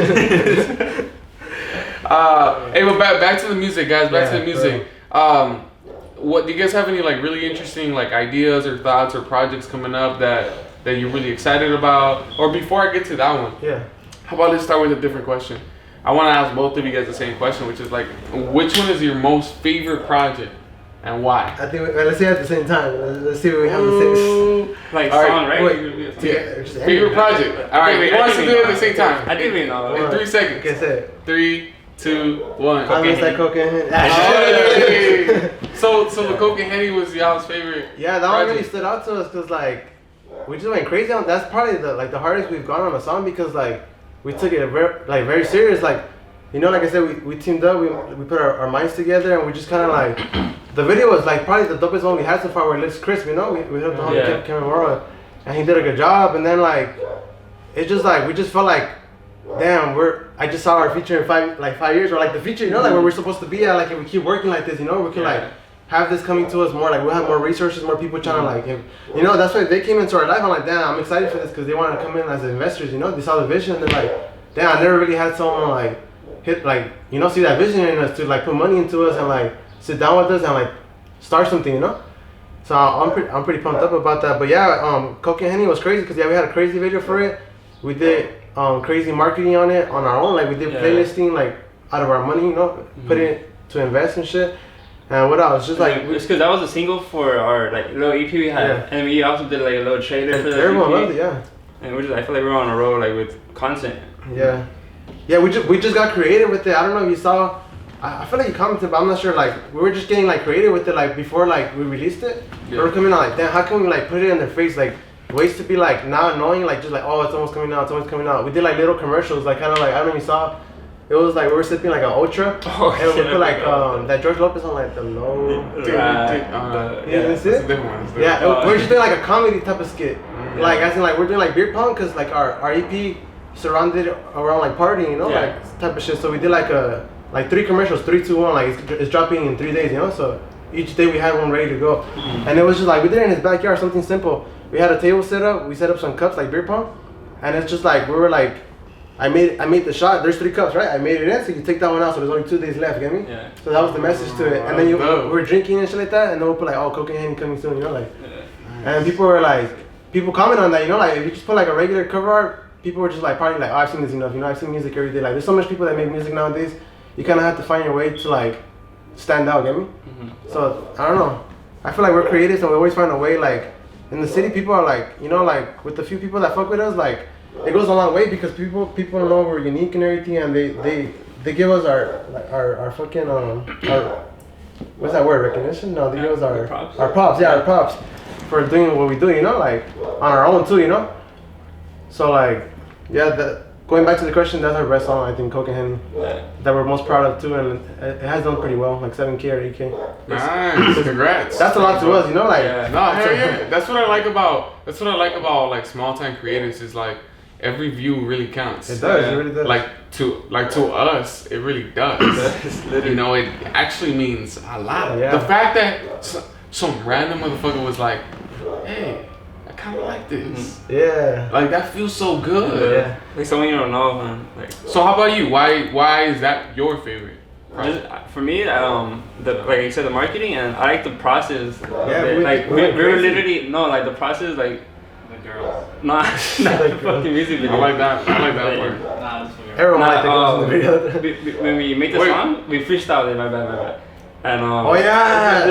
Hey, but back to the music, guys. Back to the music. What do you guys have any like really interesting like ideas or thoughts or projects coming up that you're really excited about? Or before I get to that one, how about let's start with a different question. I want to ask both of you guys the same question, which is like, which one is your most favorite project and why? I think let's say at the same time. Let's see what we have to say. Like song, right? Wait, favorite project. All right, who wants to do it at the same time? I think we know. In 3 seconds. Okay, say it. 3, 2, 1. I miss that Coke and Henny. Hey. So the Coke and Henny was y'all's favorite. Yeah, that one really stood out to us because like we just went crazy on. That's probably the hardest we've gone on a song because like we took it very serious. Like you know, like I said, we teamed up. We put our minds together and we just kind of like the video was like probably the dopest one we had so far. Where it looks crisp, you know. We helped the homie Kevin Morrow, and he did a good job. And then like it's just like we just felt like. Damn, I just saw our feature in 5 years, or like the feature, you know, like where we're supposed to be at. Like if we keep working like this, you know, we can like have this coming to us more. Like we'll have more resources, more people trying to like, you know, that's why they came into our life. I'm like, damn, I'm excited for this because they want to come in as investors. You know, they saw the vision and they're like, damn, I never really had someone like hit like you know see that vision in us to like put money into us and like sit down with us and like start something, you know. So I'm pretty pumped up about that. But yeah, Coke and Henny was crazy because we had a crazy video for it. We did. Crazy marketing on it on our own, like we did playlisting like out of our money, you know, put it to invest and shit. And what else? Just like it's because that was a single for our like little EP we had, and we also did like a little trailer for the everyone EP. loved it, yeah. And I feel like we're on a roll like with content. Yeah, we just got creative with it. I don't know if you saw. I feel like you commented, but I'm not sure. Like we were just getting like creative with it, like before like we released it. We were coming out like, damn, how can we like put it in their face like. Ways to be like not knowing like just like oh it's almost coming out. We did like little commercials like kind of like I don't know if you saw. It was like we were sipping like an Ultra and we put like that George Lopez on like the low. That's a different one. Yeah, we're just doing like a comedy type of skit. Like as in like we're doing like beer pong because like our EP surrounded around like partying, you know, like type of shit. So we did like 3 commercials, 3, 2, 1. Like it's dropping in 3 days, you know. So each day we had one ready to go, and it was just like we did it in his backyard, something simple. We had a table set up. We set up some cups like beer pong, and it's just like we were like, I made the shot. There's 3 cups, right? I made it in, so you take that one out. So there's only 2 days left. Get me? Yeah. So that was the message to it. And then we're drinking and shit like that, and then we'll put like, oh, Coke and Henny coming soon, you know, like. And people comment on that, you know, like if you just put like a regular cover art, people were just like probably like, oh, I've seen this enough, you know, I've seen music every day. Like there's so much people that make music nowadays. You kind of have to find your way to like stand out. Get me? So I don't know. I feel like we're creative, and we always find a way like. In the city, people are like, you know, like with the few people that fuck with us, like it goes a long way because people know we're unique and everything, and they give us our fucking our what's that word, recognition? No, they give us our props. Our props for doing what we do, you know, like on our own too, you know. So like, yeah, going back to the question, that's our best song, I think, Coke and Henny, that we're most proud of too, and it has done pretty well, like 7K or 8K. Nice, congrats. That's a lot to us, you know, like. No, hell yeah. That's what I like about like small time creators is like every view really counts. It does, it really does. Like to us, it really does. You know, it actually means a lot. Yeah. The fact that some random motherfucker was like, hey. I kind of like this. Yeah. Like that feels so good. Yeah. Like someone you don't know, man. Like. So how about you? Why is that your favorite? Just, for me, like I said, the marketing, and I like the process. Yeah. We were literally like the process like. The girls. Not the fucking music video. I like that part. Nah, this one. Everyone liked the video. When we make the song, we freestyled it. My bad. And oh yeah,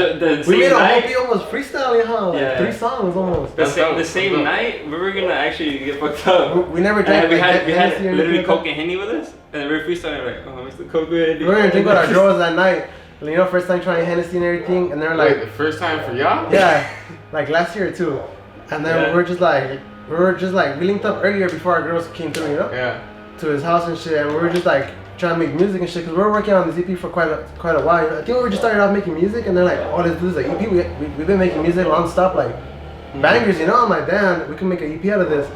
we made a whole video almost freestyling, huh? Like yeah. 3 songs almost. The same night, we were gonna actually get fucked up. We never drank. We had literally Coke and Henny with us, and we were freestyling like, oh, Mr. Coke and Henny. We were gonna drink with our girls that night. You know, first time trying Hennessy and everything, and they're like, wait, the first time for y'all? Yeah, like last year too. And then we were just like, we linked up earlier before our girls came through, you know? Yeah. To his house and shit, and we were just like. Trying to make music and shit, because we were working on this EP for quite a while. I think we just started off making music, and then like, oh, let's do this like EP. We've been making music non-stop, like bangers, you know. I'm like, damn, we can make an EP out of this.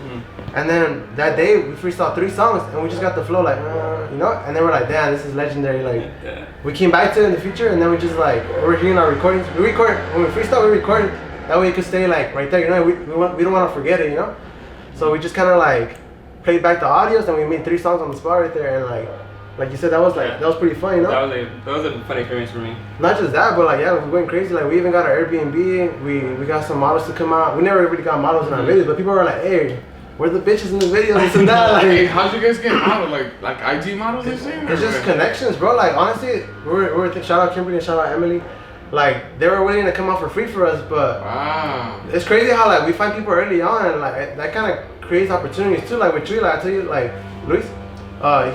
And then that day we freestyled 3 songs, and we just got the flow, like, you know. And then we're like, damn, this is legendary. Like, we came back to it in the future, and then we just like, we were hearing our recordings. We record when we freestyle, we record that way it could stay like right there, you know. We don't want to forget it, you know. So we just kind of like played back the audios, and we made 3 songs on the spot right there, and like you said, that was pretty fun, you know? That was a funny experience for me. Not just that, but like, yeah, we're going crazy. Like, we even got our Airbnb. We got some models to come out. We never really got models in our videos, but people were like, hey, where the bitches in the videos? This and that. Like, hey, how'd you guys get models? Like IG models and shit? It's just connections, bro. Like, honestly, shout out Kimberly and shout out Emily. Like, they were willing to come out for free for us, but wow. It's crazy how like we find people early on, and like that kind of creates opportunities too. Like with you, like I tell you, like Luis.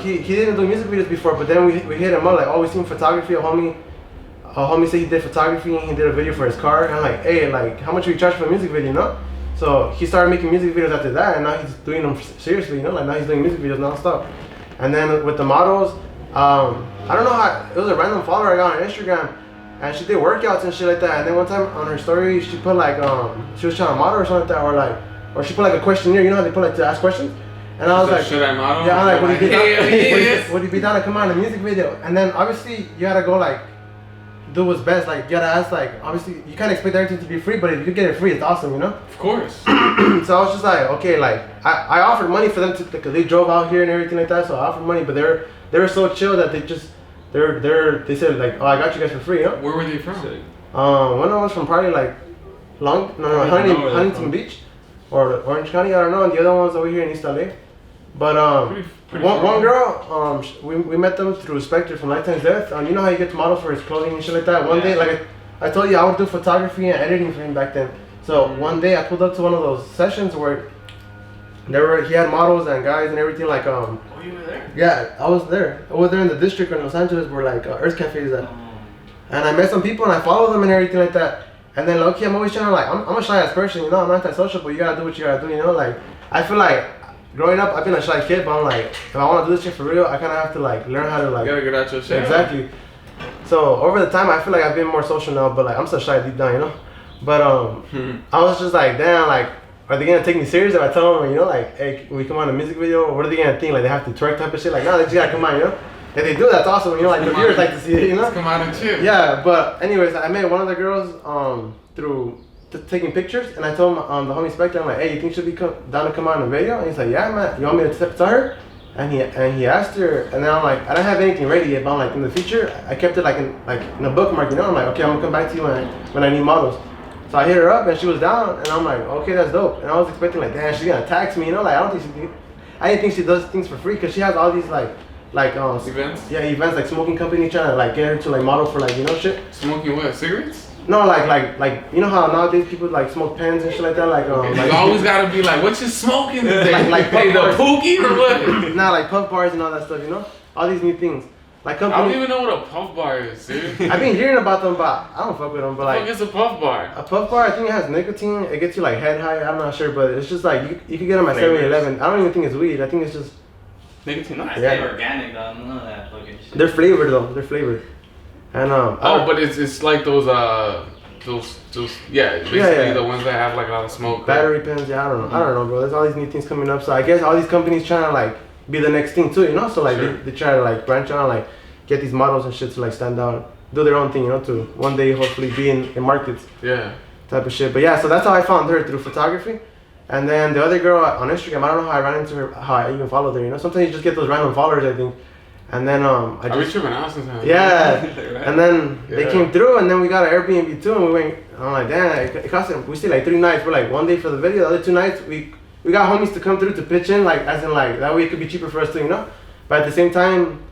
he didn't do music videos before, but then we hit him up like, oh, we seen photography. A homie said he did photography and he did a video for his car. And I'm like, hey, like, how much would you charge for a music video, you know? So he started making music videos after that, and now he's doing them seriously, you know? Like, now he's doing music videos non-stop. And then with the models, I don't know how, it was a random follower I got on Instagram, and she did workouts and shit like that. And then one time on her story, she put like, she was trying to model or something like that, or she put like a questionnaire, you know how they put like to ask questions? And I was like, should I model? Yeah, I'm like, would you be down to come on a music video? And then obviously you gotta go like, do what's best. Like, you gotta ask, like, obviously you can't expect everything to be free, but if you get it free, it's awesome, you know? Of course. So I was just like, okay, like, I offered money for them to, because they drove out here and everything like that, so I offered money, but they were so chill that they said like, oh, I got you guys for free, you know? Where were they from? One of them was from probably like, Huntington Beach, or Orange County, I don't know, and the other one was over here in East LA. But one girl, we met them through Spectre from Lifetime's Death. You know how you get to model for his clothing and shit like that. One day, like I told you, I would do photography and editing for him back then. So one day I pulled up to one of those sessions where he had models and guys and everything like Oh, you were there? Yeah, I was there. I was there in the district in Los Angeles where like Earth Cafe is at. And I met some people and I followed them and everything like that. And then low-key, I'm always trying to like, I'm a shy ass person, you know, I'm antisocial, but you gotta do what you gotta do, you know, like, I feel like, growing up, I've been a shy kid, but I'm like, if I want to do this shit for real, I kind of have to like learn how to like. You gotta get out your shit. Exactly. So over the time, I feel like I've been more social now, but like I'm still shy deep down, you know. But I was just like, damn, like, are they gonna take me serious if I tell them, you know, like, hey, we come on a music video? What are they gonna think? Like they have to twerk type of shit? Like, no, they just gotta come on, you know. If they do, that's awesome. You know, like the viewers like to see it, you know. Just come out and chill. Yeah, but anyways, I met one of the girls through taking pictures, and I told him, the homie Spectre, I'm like, hey, you think she'll be down to come on the video? And he's like, yeah, man, you want me to tell her? And he asked her, and then I'm like, I don't have anything ready yet, but I'm like, in the future, I kept it like in a bookmark, you know. I'm like, okay, I'm gonna come back to you when I need models. So I hit her up, and she was down, and I'm like, okay, that's dope. And I was expecting like, damn, she's gonna tax me, you know, like I didn't think she does things for free, because she has all these like events? Yeah, events, like smoking company trying to like get her to like model for like, you know, shit. Smoking what? Cigarettes? No, like you know how nowadays people like smoke pens and shit like that, like you always gotta be like, what you smoking today? like hey, the pookie or what? Nah, like puff bars and all that stuff, you know, all these new things. Like company. I don't even know what a puff bar is, dude. I've been hearing about them, but I don't fuck with them. But like, what is a puff bar? A puff bar, I think it has nicotine. It gets you like head high. I'm not sure, but it's just like you can get them at 7-Eleven. I don't even think it's weed. I think it's just nicotine. I say organic though. None of that fucking shit. They're flavored though. They're flavored. And but it's like those basically the ones that have like a lot of smoke. Battery pens, I don't know, bro. There's all these new things coming up, so I guess all these companies trying to like be the next thing too, you know. So like they try to like branch out, like get these models and shit to like stand out, do their own thing, you know, to one day hopefully be in markets. Yeah. Type of shit. But yeah, so that's how I found her, through photography. And then the other girl on Instagram, I don't know how I ran into her, how I even followed her, you know. Sometimes you just get those random followers, I think. And then I just tripping out sometimes. Yeah. And then they came through, and then we got an Airbnb too, and we went. I'm like, damn, it cost them. We stayed like 3 nights. We're like, one day for the video, the other 2 nights we got homies to come through to pitch in, like as in like that way it could be cheaper for us too, you know. But at the same time,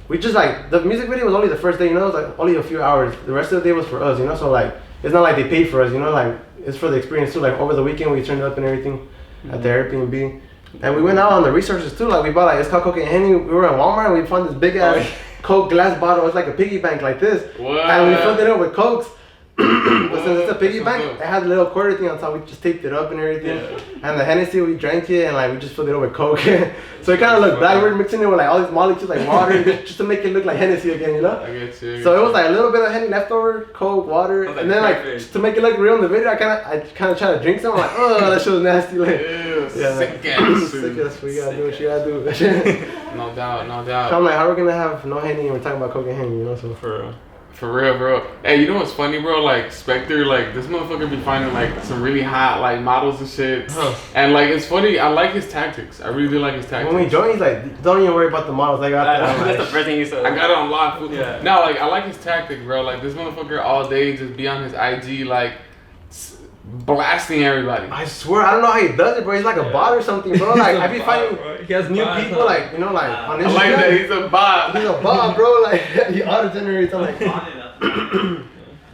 we just like the music video was only the first day, you know. It was like only a few hours. The rest of the day was for us, you know. So like it's not like they paid for us, you know. Like it's for the experience too. Like over the weekend we turned up and everything at the Airbnb. And we went out on the resources too. Like we bought it's called Coke and Henny. We were in Walmart and we found this big ass Coke glass bottle. It's like a piggy bank like this. What? And we filled it up with Cokes. But since it's a piggy bank, it had a little quarter thing on top. We just taped it up and everything. Yeah. And the Hennessy, we drank it and like we just filled it up with Coke. So it kind of looked bad. We were mixing it with like all these molecules like water just to make it look like Hennessy again, you know? I get you. So it was like a little bit of Henny leftover, Coke, water, and then like to make it look real in the video, I kind of tried to drink some. I'm like, oh, that shit was nasty. Like, sick ass. Sick ass. We gotta do what you gotta do. No doubt. So I'm like, how are we gonna have no Henny and we're talking about Coke and Henny, you know? So For real, bro. Hey, you know what's funny, bro? Like, Spectre, like, this motherfucker be finding, like, some really hot, like, models and shit. And, like, it's funny. I like his tactics. I really do like his tactics. When we joined, he's like, don't even worry about the models. I got that. That's the first thing he said. I got it on lock. Yeah. No, like, I like his tactic, bro. Like, this motherfucker all day just be on his IG, like, blasting everybody. I swear, I don't know how he does it, bro. He's like a bot or something, bro. Like, I be finding, he has new people, like, you know, like, on Instagram. I like that. He's a bot. He's a bot, bro. Like, he auto-generates. I'm like,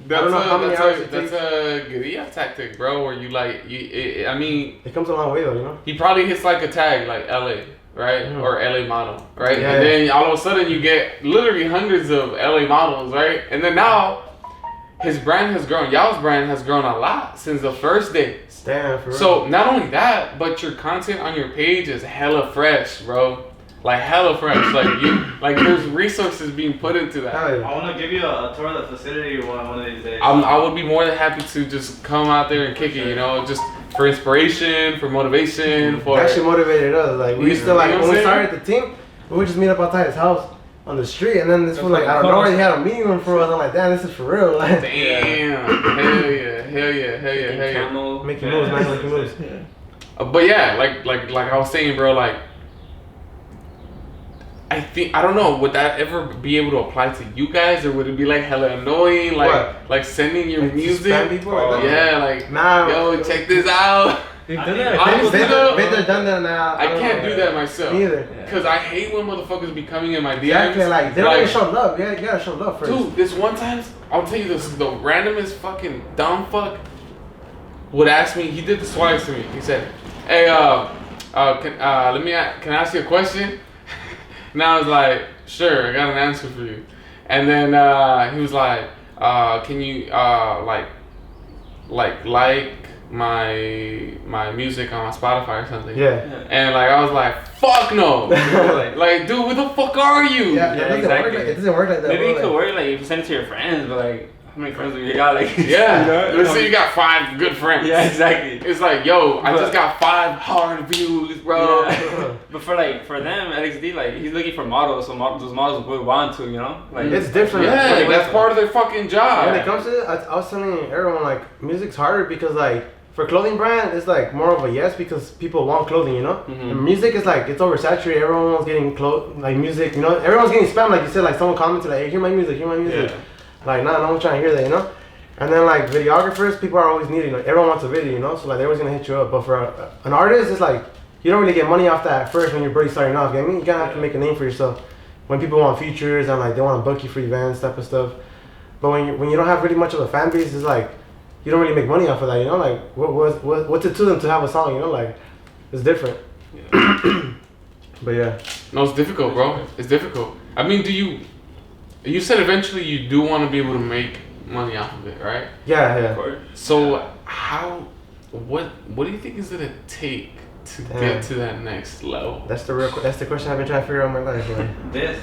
That's a guerrilla tactic, bro. Where you like, I mean, it comes a long way though, you know. He probably hits like a tag, like LA right? Mhm. Or LA model, right? Yeah, And then all of a sudden you get literally hundreds of LA models, right? And then now his brand has grown. Y'all's brand has grown a lot since the first day. Damn, for real. So not only that, but your content on your page is hella fresh, bro. Like hella fresh. Like there's resources being put into that. Hell yeah. I want to give you a tour of the facility one of these days. I would be more than happy to just come out there and kick it, you know, just for inspiration, for motivation, for. That actually motivated us. Like we used to like You know when what we I'm started the team, we would just meet up outside his house on the street, and then this was like I don't know, he had a meeting room for us. I'm like, damn, this is for real. Like, Damn. Hell yeah. Camel. making moves, man, making moves. But yeah, like I was saying, bro, like I don't know, would that ever be able to apply to you guys, or would it be like hella annoying, like sending your Like, music? spam people like that? Yeah, like Nah. yo, check this out. They've I done think- that. Honestly, though, They've done that now. I don't can't know. do that myself. Neither. Cause I hate when motherfuckers be coming in my DMs. Exactly, like they don't even show love. Yeah, you gotta show love first. Dude, this one time, I'll tell you this, the randomest fucking dumb fuck would ask me, he did this twice to me. He said, hey, can I ask you a question? And I was like, sure, I got an answer for you. And then he was like, can you like my music on my Spotify or something? Yeah. And like I was like, fuck no. Like, dude, who the fuck are you? Yeah, Yeah, it doesn't exactly. work like, it doesn't work like that. Maybe bro, it could like- work like if you send it to your friends, but like how many friends do you got? Like Yeah. you know? Let's say you got 5 good friends. Yeah, exactly. It's like, yo, I just got 5 hard views, bro. Yeah. But for them, LXD, like he's looking for models, so those models would want to, you know, like It's different. Yeah, Like, that's part of their fucking job. When it comes to it, I was telling everyone like music's harder because like for clothing brand it's like more of a yes because people want clothing, you know. Mhm. And music is like it's oversaturated. Everyone's getting like music, you know. Everyone's getting spammed, like you said. Like someone commented like, hey, hear my music, hear my music. Yeah. Like nah, no one's trying to hear that, you know. And then like videographers, people are always needing. Like everyone wants a video, you know. So like they're always gonna hit you up. But for an artist, it's like you don't really get money off that at first when you're barely starting off. You know what I mean, you gotta have to make a name for yourself. When people want features and like they want to book you for events, type of stuff. But when you don't have really much of a fan base, it's like you don't really make money off of that, you know. Like what's it to them to have a song, you know? Like it's different. But yeah, No, it's difficult, bro. It's difficult. I mean, you said eventually you do want to be able to make money off of it, right? yeah. So what do you think is gonna take to Damn. get to that next level? That's the question I've been trying to figure out my life, man. This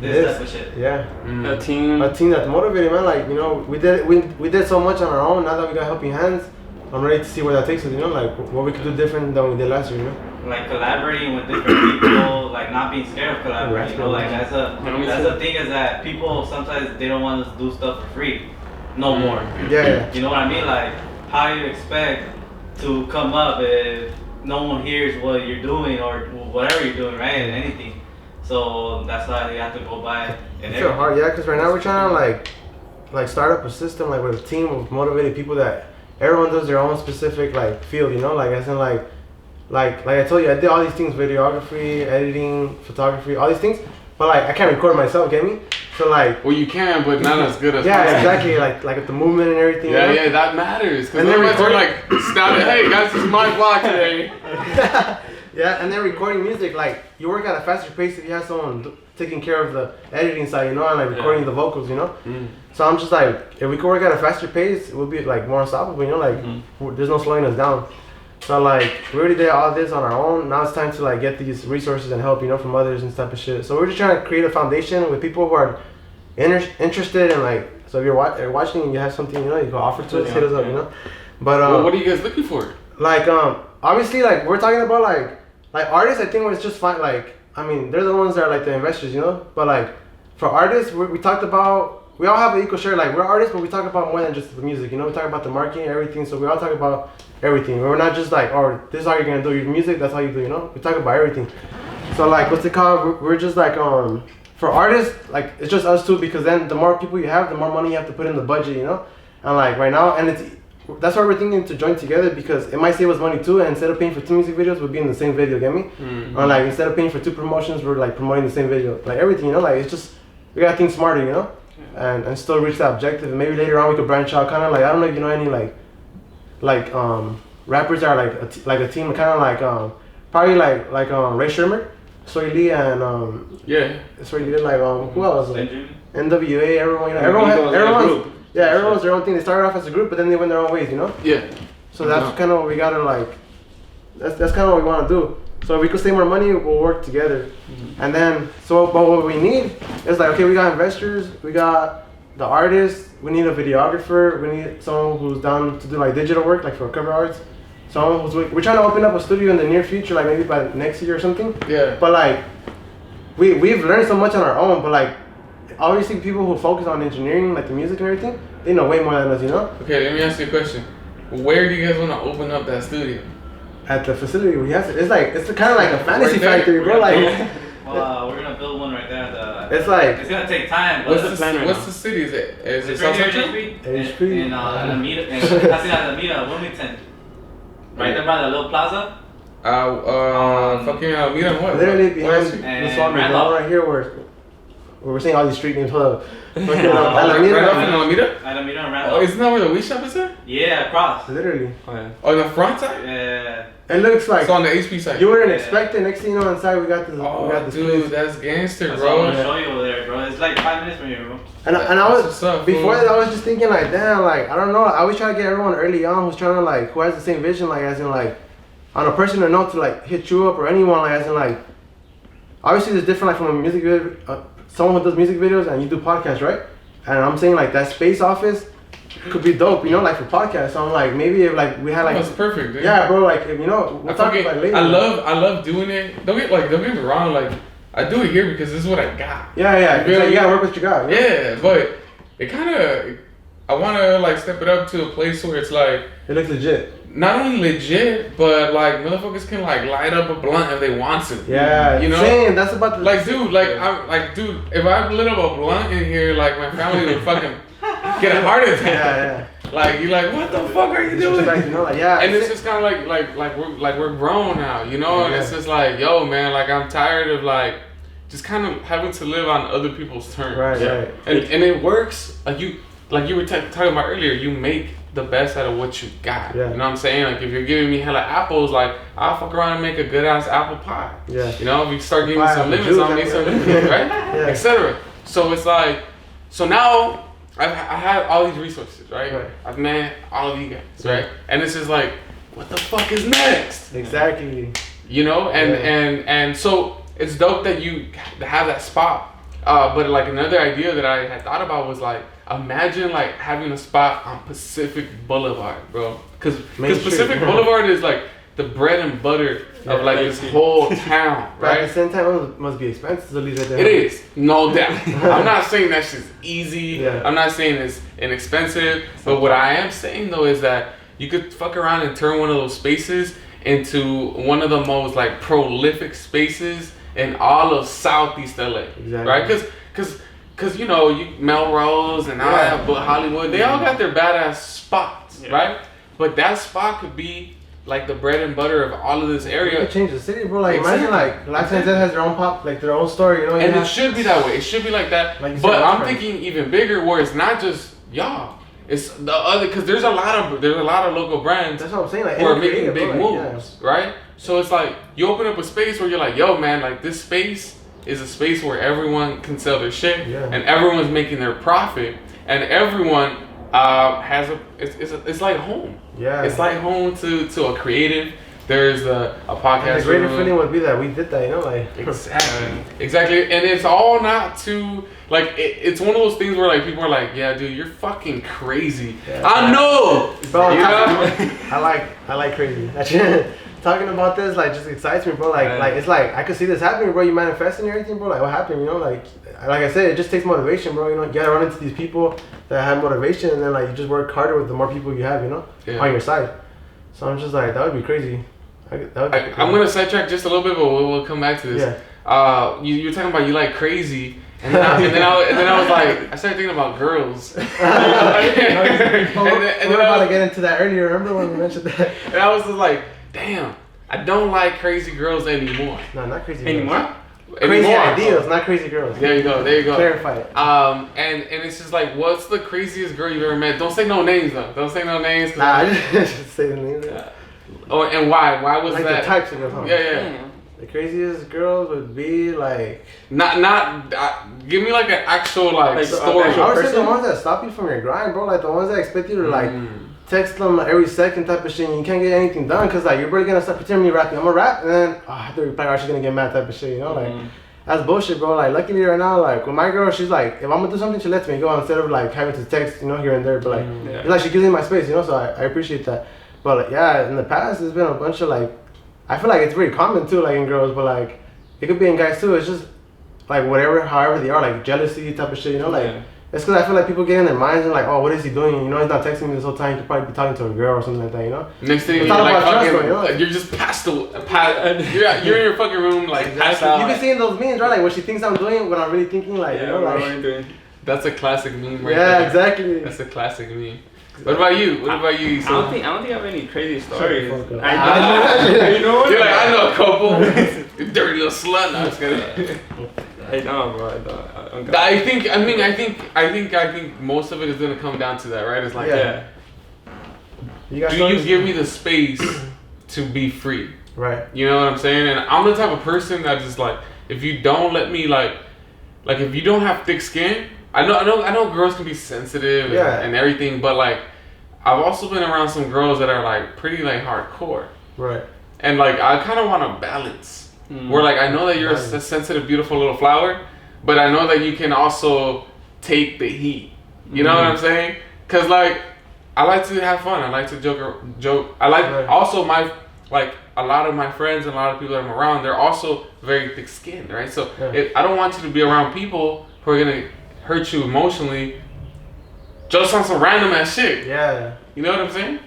This. type of shit. Yeah. Mm. a team. A team that's motivated, man. Like, you know, we did so much on our own. Now that we got helping hands, I'm ready to see where that takes us. You know, like what we could do different than we did last year. You know. Like collaborating with different people, like not being scared of collaborating. You know, like that's the thing is that people sometimes they don't want to do stuff for free, no more. Yeah. You know what I mean? Like how you expect to come up if no one hears what you're doing or whatever you're doing, right? Anything. So that's why you have to go by. And It's so hard, yeah, because right now we're trying to like start up a system like with a team of motivated people that everyone does their own specific like field, you know, like as in like I told you, I did all these things: videography, editing, photography, all these things. But like I can't record myself, get me? So like. Well, you can, but not as good as. Yeah, mine. exactly. Like with the movement and everything. Yeah, you know? yeah, that matters. Because And then otherwise we're record- like, stop it. Hey guys, this is my vlog today. Yeah, and then recording music, like you work at a faster pace if you have someone taking care of the editing side, you know, and like recording the vocals, you know. So I'm just like, if we could work at a faster pace, it would be like more unstoppable, you know, like there's no slowing us down. So like we already did all this on our own. Now it's time to like get these resources and help, you know, from others and type of shit. So we're just trying to create a foundation with people who are interested and like. So if you're watching and you have something, you know, you can offer to us, hit us up, you know. But Well, what are you guys looking for? like obviously like we're talking about like artists. I think it's just fine. Like I mean, they're the ones that are like the investors, you know. But like for artists, we talked about. We all have an equal share. Like we're artists, but we talk about more than just the music. You know, we talk about the marketing, everything. So we all talk about everything. We're not just like, oh, this is how you're gonna do your music. That's how you do. You know, we talk about everything. So like, what's it called? We're just like for artists, like it's just us two because then the more people you have, the more money you have to put in the budget. You know, and like right now, and that's why we're thinking to join together because it might save us money too. And instead of paying for 2 music videos, we'll be in the same video. Get me? Or like instead of paying for 2 promotions, we're like promoting the same video. Like everything, you know. Like it's just we gotta think smarter, you know. And still reach that objective, and maybe later on we could branch out. Kind of like I don't know if you know any like rappers that are like a team, kind of like probably like Ray Shermer, Soy Lee, and Soy Lee, like who else? Like, NWA, everyone, everyone's their own thing. They started off as a group, but then they went their own ways, you know. Yeah. So that's kind of what we gotta like. That's kind of what we want to do. So if we could save more money, we'll work together. And then, but what we need is like, okay, we got investors, we got the artists, we need a videographer, we need someone who's down to do like digital work, like for cover arts. Someone who's, we're trying to open up a studio in the near future, like maybe by next year or something. Yeah. But like, we've learned so much on our own, but like, obviously people who focus on engineering, like the music and everything, they know way more than us, you know? Okay, let me ask you a question. Where do you guys want to open up that studio? At the facility we have to, it's kind of like a fantasy factory, bro. Like, well, we're gonna build one right there. It's like, it's gonna take time. What's the city? Is it? Is it South Central? HP. In Alameda, Alameda, Wilmington. Right there by the little plaza. Fucking Alameda and what? Literally behind this one right here where we're saying all these street names. Hold up. Alameda and Randolph. Oh, isn't that where the weed shop is at? Yeah, across. Literally. Oh, yeah. On the front side? Yeah. It looks like. It's on the HP side. You wouldn't expect it. Next thing you know, inside we got this. Oh, we got this dude, place. that's gangster, That's bro. what I'm gonna show you over there, bro. It's like 5 minutes from here, bro. And I was before that, I was just thinking like, damn, like I don't know. I always try to get everyone early on who's trying to like who has the same vision, like as in like on a personal note to like hit you up or anyone, like as in like obviously there's different like from a music video, someone who does music videos and you do podcasts, right? And I'm saying like that space office could be dope, you know, like for podcasts. So I'm like, maybe if like we had like. That's perfect, dude. Yeah, bro. Like if, you know, we'll talk about it later. I love doing it. Don't get me wrong. Like I do it here because this is what I got. Yeah. You gotta work with what you got. Yeah, but it kind of. I want to like step it up to a place where it's like. It looks legit. Not only legit, but like motherfuckers can like light up a blunt if they want to. Yeah, you know. Same. That's about the. Like, dude, dude. If I lit up a blunt in here, like my family would fucking get a heart attack. Yeah. Like you're like, what the fuck are you doing? Like, you know, like, yeah. And it's just kind of like we're grown now, you know. And it's just like, yo, man, like I'm tired of like just kind of having to live on other people's terms. Right. And it works. Like you were talking about earlier. You make the best out of what you got. Yeah. You know what I'm saying? Like if you're giving me hella apples, like I'll fuck around and make a good ass apple pie. Yeah. You know, if you start giving me some lemons, I'll make some lemons, right? Yeah. Etc. So it's like, so now I have all these resources, right? I've met all of you guys, right? And it's just like, what the fuck is next? Exactly. You know, and so it's dope that you have that spot. But like another idea that I had thought about was like, imagine like having a spot on Pacific Boulevard, bro. Because Pacific Boulevard is like the bread and butter of like this whole town, right? But at the same time, it must be expensive to leave it there. It is, no doubt. I'm not saying that shit's easy. Yeah. I'm not saying it's inexpensive. But what I am saying though is that you could fuck around and turn one of those spaces into one of the most like prolific spaces in all of Southeast LA, exactly. Right? Because you know, Melrose and all that, but Hollywood, they all got their badass spots, right? But that spot could be like the bread and butter of all of this area. You could change the city, bro. Like imagine like Life Science has their own pop, like their own story, you know. And it should be that way. It should be like that. Like but I'm thinking even bigger, where it's not just y'all. It's the other, because there's a lot of local brands. That's what I'm saying. Like who are making big moves, right? So it's like you open up a space where you're like, yo, man, like this space is a space where everyone can sell their shit and everyone's making their profit and everyone has it's like home. Yeah. It's like home to a creative. There's a podcast. And the greater feeling would be that we did that, you know, like exactly. And it's all not too like it's one of those things where like people are like, yeah, dude, you're fucking crazy. Yeah, I know, bro. You know? I like crazy. Talking about this like just excites me, bro. Like it's like I could see this happening, bro. You manifesting everything, bro. Like what happened, you know? Like I said, it just takes motivation, bro. You know, you gotta run into these people that have motivation, and then like you just work harder with the more people you have, you know, on your side. So I'm just like, that would be crazy. I'm gonna sidetrack just a little bit, but we'll come back to this. Yeah. You're talking about you like crazy, and then I was like, I started thinking about girls. and then we were about to get into that earlier. Remember when we mentioned that? And I was just like, damn, I don't like crazy girls anymore. No, not crazy anymore. Girls. Crazy ideals, not crazy girls. There you go. Clarify it. And it's just like, what's the craziest girl you've ever met? Don't say no names though. Don't say no names. Nah, I just say the names. Oh, and why? Why was like that? The types of girls, huh? Yeah. The craziest girls would be like Give me like an actual like story. I would say the ones that stop you from your grind, bro. Like the ones that expect you to like text them every second type of shit, and you can't get anything done because like you're really gonna start pretending me rapping. I'm gonna rap, and then I have to reply, or she's gonna get mad type of shit, you know? Like that's bullshit, bro. Like luckily right now, like with my girl, she's like, if I'm gonna do something, she lets me go instead of like having to text, you know, here and there. But like, it's like she gives me my space, you know. So I appreciate that. But like, yeah, in the past, there's been a bunch of like, I feel like it's very common too, like in girls, but like. It could be in guys too. It's just like whatever, however they are, like jealousy type of shit. You know, like it's because I feel like people get in their minds and like, oh, what is he doing? You know, he's not texting me this whole time. He could probably be talking to a girl or something like that. You know. Next thing you're like, fucking, you're just passed away. You're in your fucking room, like passed out. You be seeing those memes, right? Like what she thinks I'm doing, what I'm really thinking, like you know, like. That's a classic meme, right? Yeah, there. Exactly. That's a classic meme. What about you? I don't think I have any crazy stories. I know. You're like, I know a couple. You dirty little slut. No, I'm just kidding. I know, bro. I think most of it is gonna come down to that, right? It's like, do you give me the space to be free? Right. You know what I'm saying? And I'm the type of person that just like, if you don't let me like if you don't have thick skin. I know girls can be sensitive and everything, but like I've also been around some girls that are like pretty like hardcore. Right. And like I kind of want to balance. Where like I know that you're a sensitive, beautiful little flower, but I know that you can also take the heat. You know what I'm saying? Cause like I like to have fun. I like to joke. I like also my like a lot of my friends and a lot of people that I'm around. They're also very thick skinned, right? So I don't want you to be around people who are gonna hurt you emotionally just on some random ass shit. Yeah. You know what I'm saying?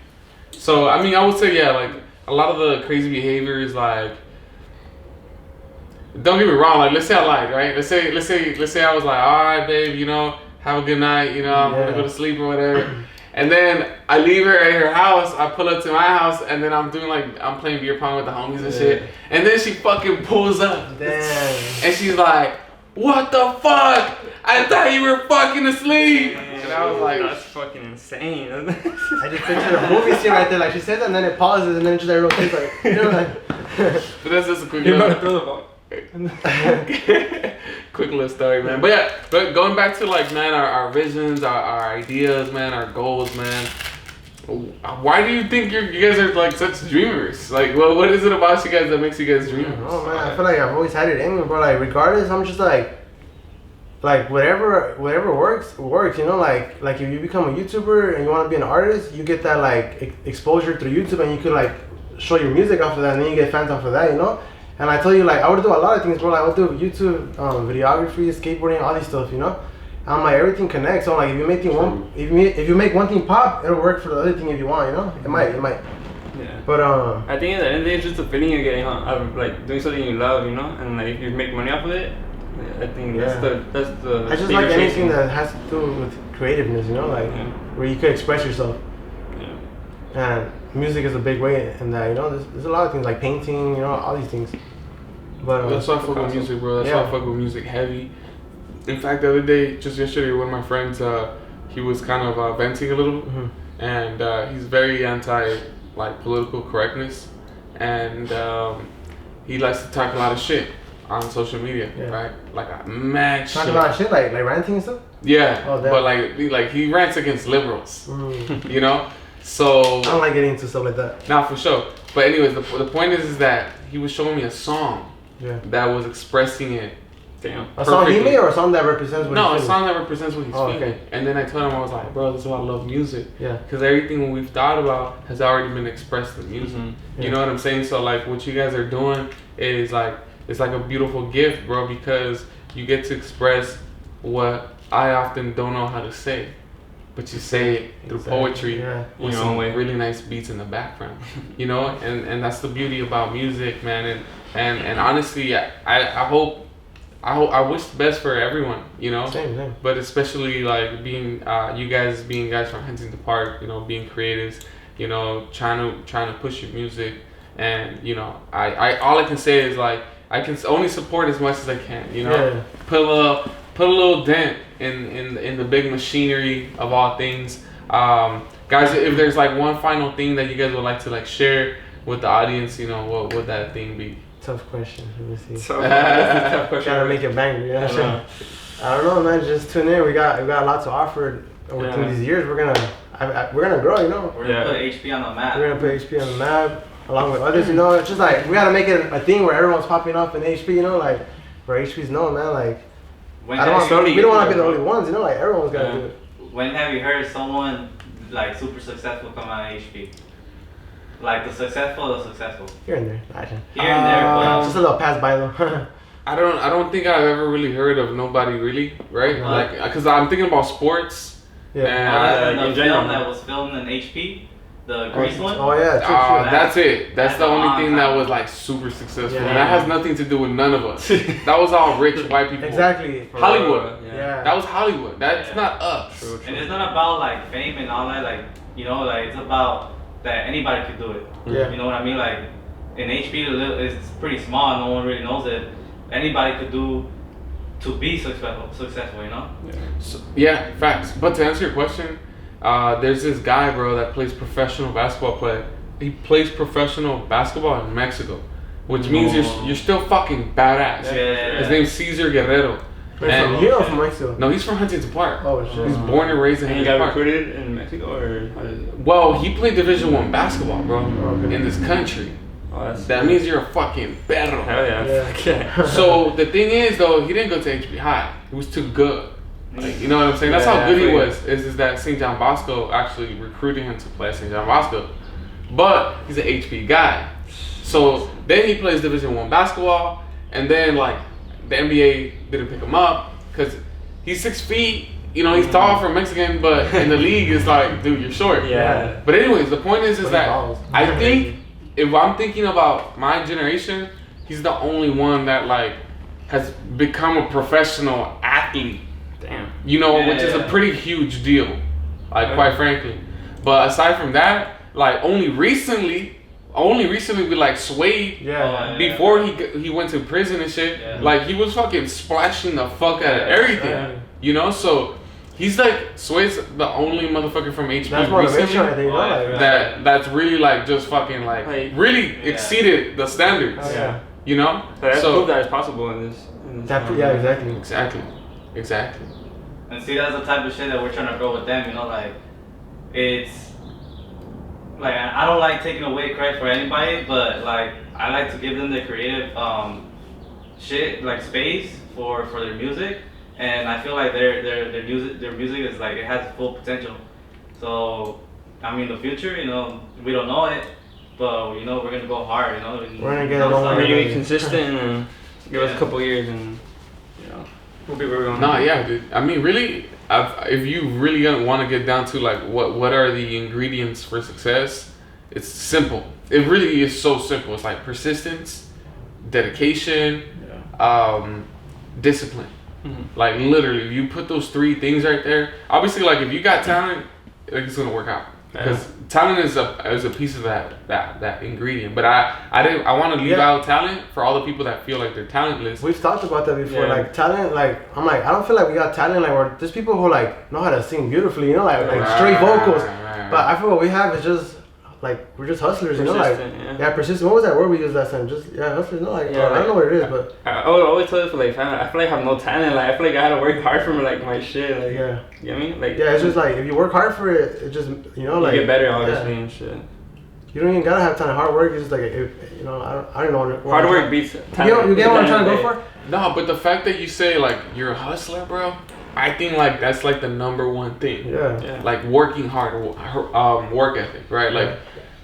So I mean I would say like a lot of the crazy behavior is like, don't get me wrong, like let's say I lied, right? Let's say I was like, alright babe, you know, have a good night, you know, I'm gonna go to sleep or whatever. And then I leave her at her house, I pull up to my house, and then I'm playing beer pong with the homies and shit. And then she fucking pulls up. Damn. And she's like, what the fuck? I thought you were fucking asleep. And I was like, that's fucking insane. I just pictured a movie scene right there. Like she says that and then it pauses and then it's just like real quick, like, you know, like. But that's just a quick You're about to throw the ball. Quick little story, man. But yeah, but going back to like, man, our visions, our ideas, man, our goals, man. Why do you think you guys are like such dreamers? Like, what is it about you guys that makes you guys dreamers? Oh man, I feel like I've always had it in me, bro. Like regardless, I'm just like whatever works, you know. Like if you become a YouTuber and you want to be an artist, you get that like exposure through YouTube, and you could like show your music off of that, and then you get fans off of that, you know. And I tell you, like I would do a lot of things, bro. Like I would do YouTube, videography, skateboarding, all these stuff, you know. I'm like everything connects. So like if you make one thing pop, it'll work for the other thing if you want, you know. It might. Yeah. But I think at the end of the day, it's just a feeling you're getting out of like doing something you love, you know. And like if you make money off of it, I think that's the. I just like anything that has to do with creativeness, you know, like where you could express yourself. Yeah. And music is a big way in that, you know. There's a lot of things like painting, you know, all these things. But that's why I fuck with music, bro. That's why I fuck with music heavy. In fact, the other day, just yesterday, one of my friends, he was kind of venting a little, and he's very anti like political correctness, and he likes to talk a lot of shit on social media, right? Like a mad shit. Talk a lot of shit, like ranting and stuff. Yeah, but like he rants against liberals, you know. So I don't like getting into stuff like that. Nah, for sure. But anyways, the point is that he was showing me a song that was expressing it. Damn. A song he made or a song that represents what he's feeling? No, a song that represents what he's feeling. Okay. And then I told him, I was like, bro, this is why I love music. Yeah. Because everything we've thought about has already been expressed in music. You know what I'm saying? So like what you guys are doing is like, it's like a beautiful gift, bro, because you get to express what I often don't know how to say. But you say it through poetry with some really nice beats in the background, you know, and that's the beauty about music, man. And honestly, I wish the best for everyone, you know. Same. But especially like being you guys being guys from Huntington Park, you know, being creatives, you know, trying to push your music, and you know, I all I can say is like I can only support as much as I can, you know. Put a little dent in the big machinery of all things. Guys, if there's like one final thing that you guys would like to like share with the audience, you know, what would that thing be? Tough question. Let me see. Tough question. Gotta make it banger. You know? I don't know, man. Just tune in. We got a lot to offer. Within these years, we're gonna grow. You know. We're gonna put HP on the map. We're gonna put HP on the map along with others. You know, it's just like we gotta make it a thing where everyone's popping up in HP. You know, like where HP's known, man. Like we don't want to be the only ones. You know, like everyone's gotta do it. When have you heard someone like super successful come out of HP? Like the successful. Here and there, Here and there, but just a little pass by though. I don't think I've ever really heard of nobody really, right? Like, cause I'm thinking about sports. Yeah. And the film that was filmed in HP, the Grease one. Oh yeah, true. That's it. That's the only thing that was like super successful. Yeah. And that has nothing to do with none of us. That was all rich white people. Exactly. Hollywood. Yeah. That was Hollywood. That's not us. True. And it's not about like fame and all that. Like you know, like it's about that anybody could do it. Yeah. You know what I mean? Like in HP, it's pretty small. No one really knows it. Anybody could do to be successful, you know? So, yeah, facts. But to answer your question, there's this guy, bro, that plays professional basketball. He plays professional basketball in Mexico, which means you're still fucking badass. Yeah. His name's Cesar Guerrero. From here or from Mexico? No, he's from Huntington Park. Oh shit. He's born and raised in And he Huntington got Park. recruited in Mexico, or how did it? Well, he played Division I basketball, bro, in this country. Oh, That means you're a fucking perro. Hell yeah. Yeah. So the thing is, though, he didn't go to HB High. He was too good. Like, you know what I'm saying? That's how good he was. Is that St. John Bosco actually recruited him to play at St. John Bosco. But he's an HP guy. So then he plays Division I basketball, and then like the NBA didn't pick him up because he's 6 feet. You know, he's tall for a Mexican, but in the league, it's like, dude, you're short. Yeah. But anyways, the point is that balls. I think if I'm thinking about my generation, he's the only one that like has become a professional athlete. Damn. You know, which is a pretty huge deal, like quite frankly. But aside from that, like only recently we like swayed. Before he went to prison and shit, like he was fucking splashing the fuck out of everything. You know, so he's like Sway's the only motherfucker from HB That's motivation, I think. that's really like just fucking like really exceeded the standards. You know, So that's proof that it's possible in this. Exactly. And see, that's the type of shit that we're trying to grow with them, you know, like, it's, like, I don't like taking away credit for anybody, but, like, I like to give them the creative, shit, like, space for their music, and I feel like their music is, like, it has full potential. So, I mean, the future, you know, we don't know it, but, you know, we're gonna go hard, you know. We're gonna get it on. We're gonna be consistent and give us a couple years and, you know, we'll be where we're going. Nah, yeah, dude. I mean, really, if you really want to get down to like what are the ingredients for success, it's simple. It really is so simple. It's like persistence, dedication, discipline. Like literally, if you put those 3 things right there, obviously, like if you got talent, like it's gonna work out. Because talent is a piece of that ingredient. But I want to leave out talent for all the people that feel like they're talentless. We've talked about that before. Like talent, like I'm like I don't feel like we got talent. Like there's people who like know how to sing beautifully, you know, like straight vocals. But I feel what we have is just like we're just hustlers, you know, like persistent. What was that word we used last time? Just hustlers. No, like I don't know what it is, but I always tell this like I feel like I have no talent. Like I feel like I had to work hard for like my shit. Like you know what I mean? Like it's just like if you work hard for it, it just you know like you get better obviously and shit. You don't even gotta have talent. Hard work is just like you know I don't know. Hard work beats talent. You get what I'm trying to go for? No, but the fact that you say like you're a hustler, bro, I think like that's like the number one thing. Yeah. Like working hard, work ethic, right? Like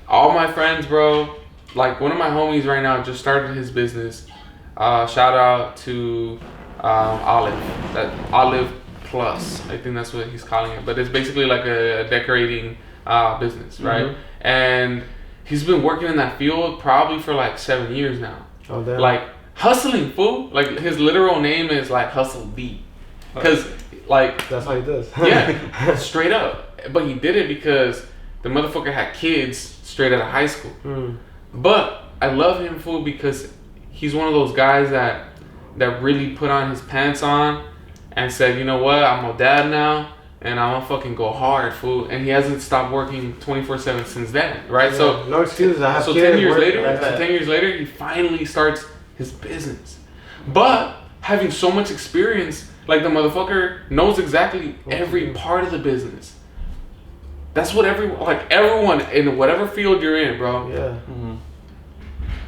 all my friends, bro. Like one of my homies right now just started his business. Shout out to Olive. That Olive Plus, I think that's what he's calling it. But it's basically like a decorating business, right? And he's been working in that field probably for like 7 years now. Oh damn. Like hustling, fool. Like his literal name is like Hustle B, because like that's how he does. Yeah, straight up. But he did it because the motherfucker had kids straight out of high school. But I love him, fool, because he's one of those guys that really put on his pants on and said, you know what, I'm a dad now. and I'm gonna fucking go hard, fool. And he hasn't stopped working 24/7 since then, right? Yeah, So no excuses. I have so kids, 10 years work, later, like that. 10 years later, he finally starts his business. But having so much experience, like the motherfucker knows exactly every part of the business. That's what everyone in whatever field you're in, bro. Yeah. Mm-hmm.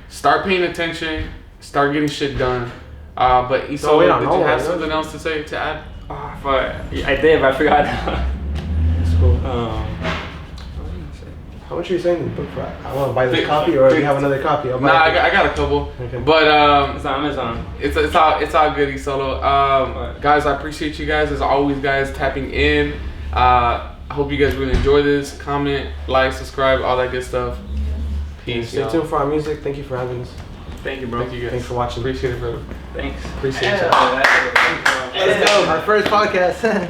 Start paying attention. Start getting shit done. But So Esolo, we don't did know, you have right? something else to say to add? Oh, fuck. I did, but I forgot. It's cool. How much are you selling this book for? I want to buy this copy, or do you have another copy? I'll buy Nah, it. I got a couple. Okay. But It's on Amazon. it's all good, Esolo. Guys, I appreciate you guys as always, guys, tapping in. I hope you guys really enjoy this. Comment, like, subscribe, all that good stuff. Peace. Stay tuned for our music. Thank you for having us. Thank you, bro. Thank you guys. Thanks for watching. Appreciate it, brother. Thanks. Appreciate Yeah, you. that's it. Let's go. Our first podcast.